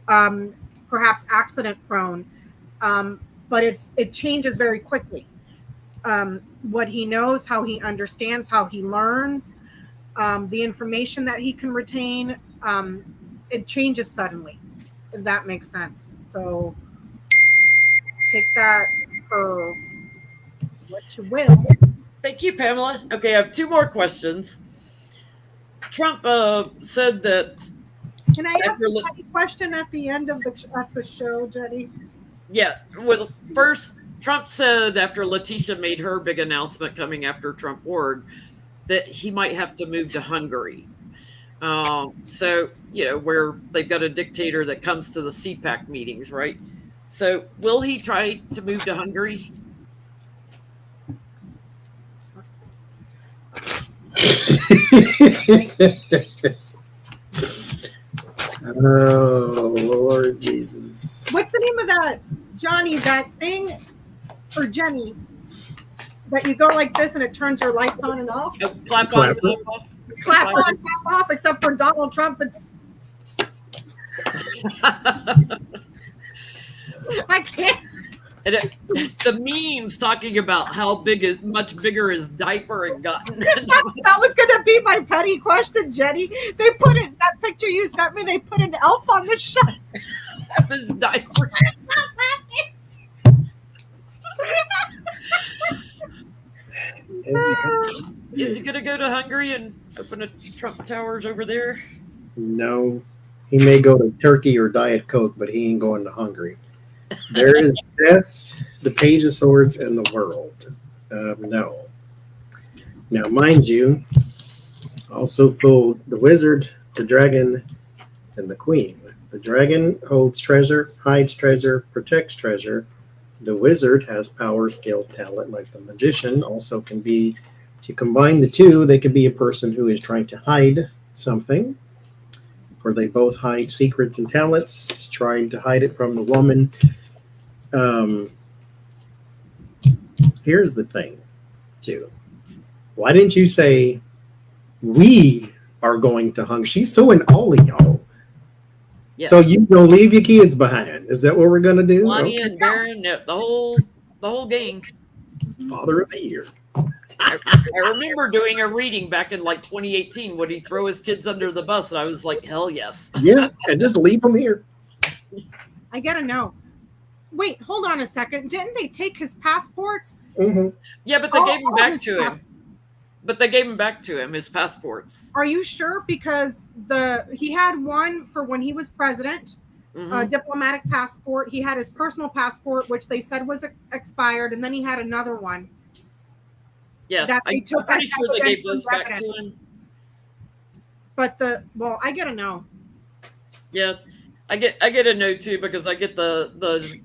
perhaps accident prone, but it changes very quickly. What he knows, how he understands, how he learns, the information that he can retain, it changes suddenly, if that makes sense. So take that for what you will. Thank you, Pamela. Okay, I have 2 more questions. Trump said that. Can I ask a question at the end of the show, Jenny? Yeah. Well, first, Trump said after Letitia made her big announcement coming after Trump Ward that he might have to move to Hungary. So, where they've got a dictator that comes to the CPAC meetings, right? So will he try to move to Hungary? Oh, Lord Jesus. What's the name of that, Johnny, that thing, or Jenny, that you go like this and it turns your lights on and off? Oh, clap on, clap off. Clap on, clap off, except for Donald Trump. It's I can't. And the memes talking about how much bigger his diaper had gotten. That was going to be my petty question, Jenny. They put it, that picture you sent me, they put an elf on the shelf of his diaper. Is he going to go to Hungary and open a Trump Towers over there? No. He may go to Turkey or Diet Coke, but he ain't going to Hungary. There is death, the Page of Swords, and the World. No. Now, mind you, also pulled the Wizard, the Dragon, and the Queen. The Dragon holds treasure, hides treasure, protects treasure. The Wizard has power, skill, talent, like the Magician. Also can be, if you combine the two, they could be a person who is trying to hide something. where they both hide secrets and talents, trying to hide it from the woman. Here's the thing, too. Why didn't you say, we are going to Hungary? She's suing all of y'all. Yeah. So you gonna leave your kids behind? Is that what we're gonna do? Lonnie and Baron, the whole gang. Father of the year. I remember doing a reading back in like 2018. Would he throw his kids under the bus? And I was like, hell yes. Yeah, and just leave them here. I gotta know. Wait, hold on a second. Didn't they take his passports? Mm-hmm. Yeah, but they gave him back to him. But they gave him back to him, his passports. Are you sure? Because he had one for when he was president, a diplomatic passport. He had his personal passport, which they said was expired, and then he had another one. Yeah, that they took. I'm pretty sure they gave those back to him. But I gotta know. Yeah, I get a no too, because I get the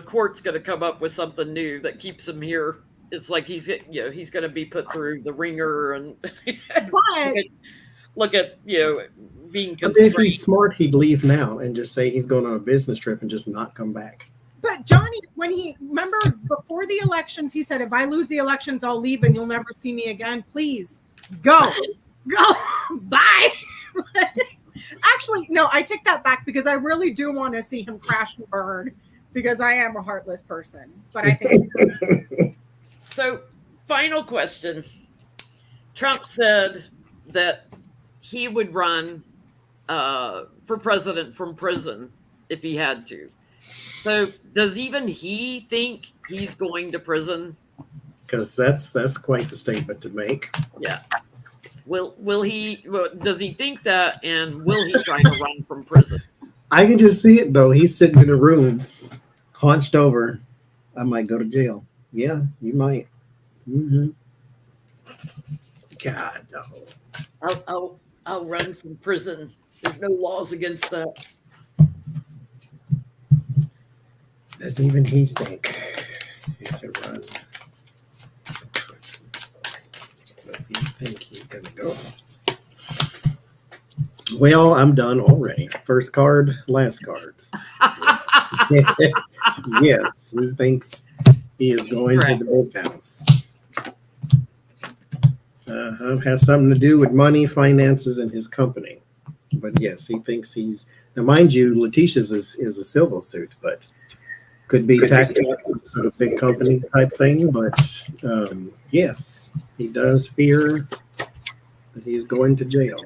court's going to come up with something new that keeps him here. It's like he's going to be put through the ringer and look at being constrained. If he's smart, he'd leave now and just say he's going on a business trip and just not come back. But Johnie, remember before the elections, he said, if I lose the elections, I'll leave and you'll never see me again. Please go, bye. Actually, no, I take that back, because I really do want to see him crash and burn, because I am a heartless person. But I think. So, final question. Trump said that he would run for president from prison if he had to. So, does even he think he's going to prison? Because that's quite the statement to make. Yeah. Will he? Does he think that? And will he try to run from prison? I can just see it though. He's sitting in a room, hunched over. I might go to jail. Yeah, you might. Mm-hmm. God, no. I'll run from prison. There's no laws against that. Does even he think he can run? Does he think he's going to go? Well, I'm done already. First card, last card. Yes, he thinks he is going to the big house. Has something to do with money, finances, and his company. But yes, he thinks he's. Now, mind you, Letitia's is a civil suit, but could be tax sort of big company type thing. But yes, he does fear that he's going to jail.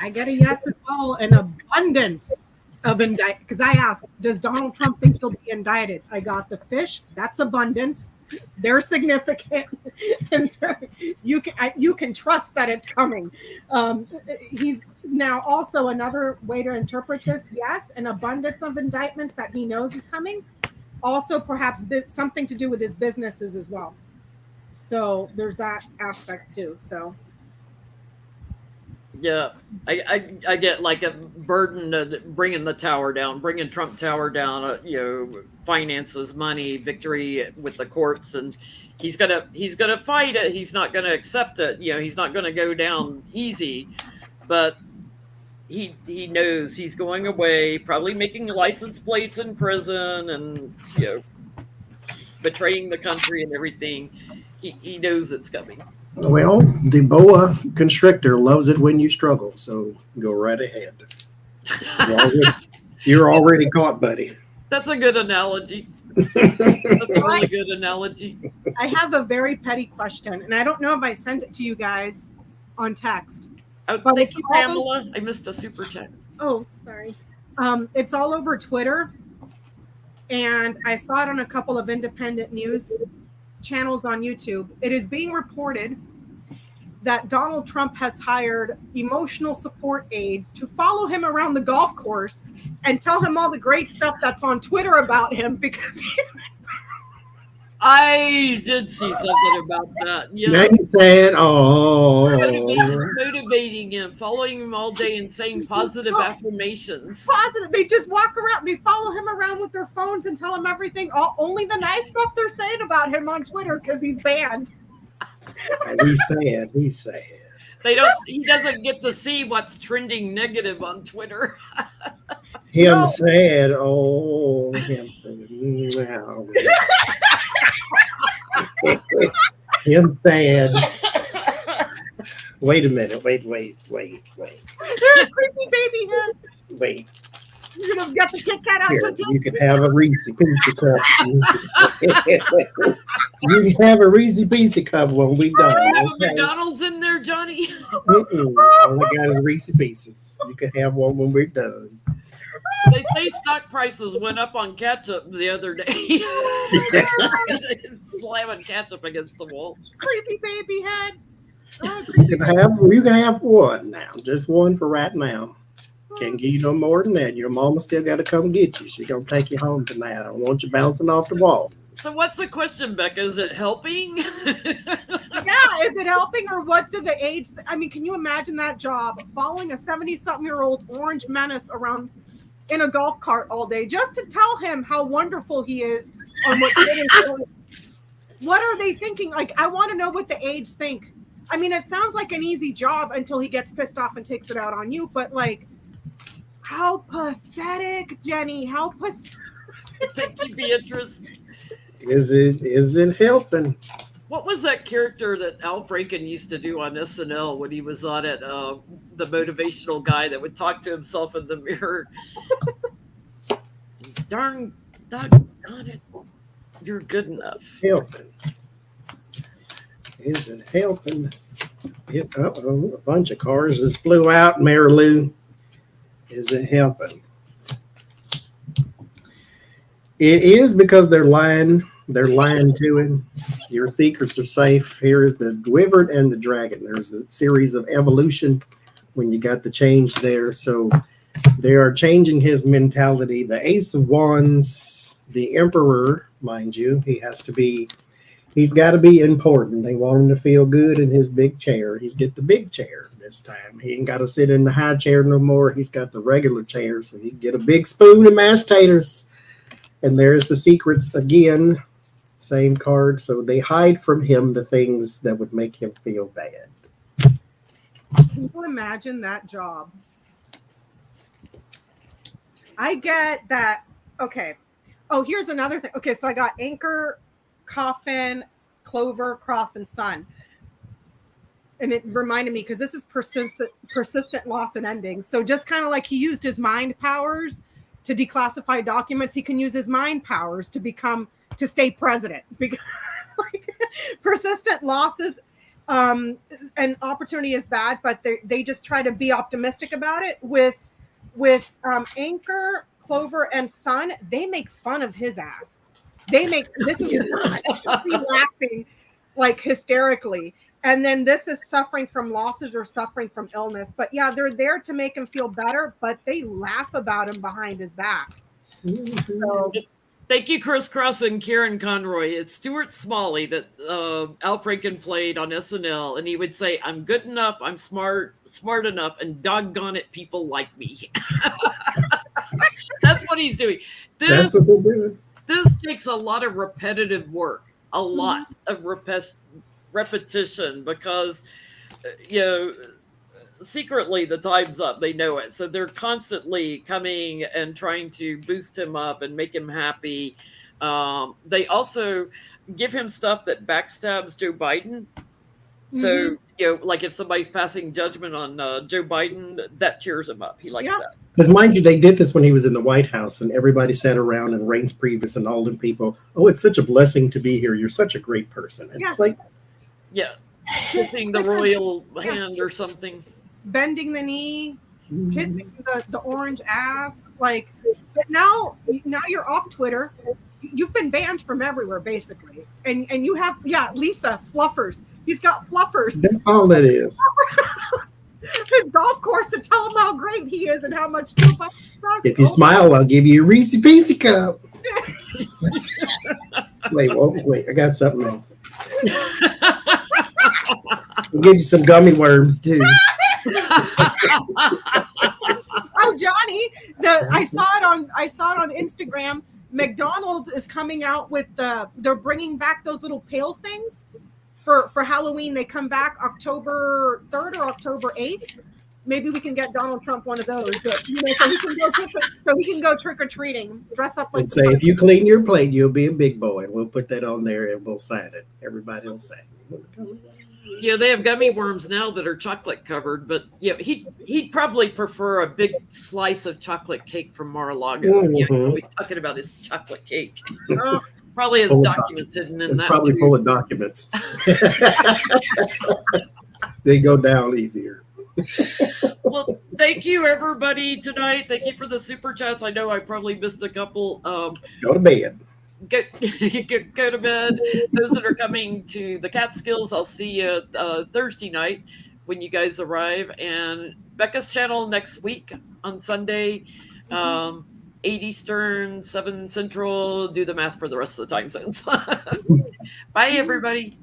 I get a yes as well. An abundance of indictment. Because I asked, does Donald Trump think he'll be indicted? I got the fish. That's abundance. They're significant, and you can trust that it's coming. He's now also another way to interpret this. Yes, an abundance of indictments that he knows is coming. Also, perhaps something to do with his businesses as well. So there's that aspect too. So. Yeah, I get like a burden of bringing the tower down, bringing Trump Tower down. Finances, money, victory with the courts, and he's gonna fight it. He's not gonna accept it. He's not gonna go down easy, but he knows he's going away, probably making license plates in prison, and betraying the country and everything. He knows it's coming. Well, the boa constrictor loves it when you struggle, so go right ahead. You're already caught, buddy. That's a good analogy. That's a really good analogy. I have a very petty question, and I don't know if I sent it to you guys on text. Oh, thank you, Pamela. I missed a super chat. Oh, sorry. It's all over Twitter, and I saw it on a couple of independent news channels on YouTube. It is being reported that Donald Trump has hired emotional support aides to follow him around the golf course and tell him all the great stuff that's on Twitter about him, because he's. I did see something about that. Now he said, motivating him, following him all day, and saying positive affirmations. Positive. They just walk around. They follow him around with their phones and tell him everything. Only the nice stuff they're saying about him on Twitter, because he's banned. He's sad. He's sad. He doesn't get to see what's trending negative on Twitter. Him No. sad. Oh, him. No. Him sad. Wait a minute. Wait. Creepy baby head. Wait. You're gonna get the Kit Kat out. Here, you can have a Reese Piece cup. You can have a Reese Piece cup when we done. You have a Okay? McDonald's in there, Johnny? All I got is Reese Pieces. You can have one when we're done. They say stock prices went up on ketchup the other day. Slamming ketchup against the wall. Creepy baby head. Oh, You can have one now. Just one for right now. Can't give you no more than that. Your mama still got to come get you. She's going to take you home tonight. I don't want you bouncing off the wall. So what's the question, Becca? Is it helping? Yeah, is it helping or what do the aides? I mean, can you imagine that job? Following a 70-something-year-old orange menace around in a golf cart all day just to tell him how wonderful he is on what good is doing. What are they thinking? Like, I want to know what the aides think. I mean, it sounds like an easy job until he gets pissed off and takes it out on you, but like, how pathetic, Jenny. How pathetic. Thank you, Beatrice. Is it helping? What was that character that Al Franken used to do on SNL when he was on it? The motivational guy that would talk to himself in the mirror. Darn it. You're good enough. Helping. Is it helping? Uh-oh, a bunch of cars just flew out, Mary Lou. Is it helping? It is because they're lying. They're lying to him. Your secrets are safe. Here is the Wyvern and the Dragon. There's a series of evolution when you got the change there. So they are changing his mentality. The Ace of Wands, the Emperor, mind you, he's got to be important. They want him to feel good in his big chair. He's get the big chair this time. He ain't got to sit in the high chair no more. He's got the regular chair, so he can get a big spoon of mashed taters. And there's the secrets again. Same card. So they hide from him the things that would make him feel bad. Can you imagine that job? I get that. Okay. Oh, here's another thing. Okay, so I got Anchor, Coffin, Clover, Cross, and Sun. And it reminded me, because this is persistent loss and endings. So just kind of like he used his mind powers to declassify documents, he can use his mind powers to stay president. Because like, persistent losses and opportunity is bad, but they just try to be optimistic about it. With Anchor, Clover, and Sun, they make fun of his ass. This is laughing like hysterically. And then this is suffering from losses or suffering from illness. But yeah, they're there to make him feel better, but they laugh about him behind his back. So, thank you, Chris Cross and Karen Conroy. It's Stuart Smalley that Al Franken played on SNL, and he would say, "I'm good enough, I'm smart enough, and doggone it, people like me." That's what he's doing. That's what they're doing. This takes a lot of repetitive work, a lot of repetition, because secretly the time's up. They know it, so they're constantly coming and trying to boost him up and make him happy. They also give him stuff that backstabs Joe Biden. So like if somebody's passing judgment on Joe Biden, that cheers him up. He likes that. Because mind you, they did this when he was in the White House, and everybody sat around and Reince Priebus and all them people. Oh, it's such a blessing to be here. You're such a great person. It's like, kissing the royal hand or something, bending the knee, kissing the orange ass. Like, but now you're off Twitter. You've been banned from everywhere basically, and you have Lisa fluffers. He's got fluffers. That's all that is. His golf course to tell him how great he is and how much sucks. If you smile, I'll give you a Reese Piece cup. Wait, I got something else. We'll give you some gummy worms too. Oh, Johnny, I saw it on Instagram. McDonald's is coming out with they're bringing back those little pail things for Halloween, they come back October 3rd or October 8th. Maybe we can get Donald Trump one of those, but, so he can go trick or treating, dress up like. And say, if you clean your plate, you'll be a big boy. And we'll put that on there and we'll sign it. Everybody will sign it. Yeah, they have gummy worms now that are chocolate covered, but yeah, he'd probably prefer a big slice of chocolate cake from Mar-a-Lago. Mm-hmm. Yeah, he's always talking about his chocolate cake. Probably has documents hidden in it's that. Probably too. full of documents. They go down easier. Well, thank you everybody tonight. Thank you for the super chats. I know I probably missed a couple. Go to bed. Go to bed. Those that are coming to the Catskills, I'll see you Thursday night when you guys arrive. And Becca's channel next week on Sunday, 8 Eastern, 7 Central. Do the math for the rest of the time zones. Bye, everybody.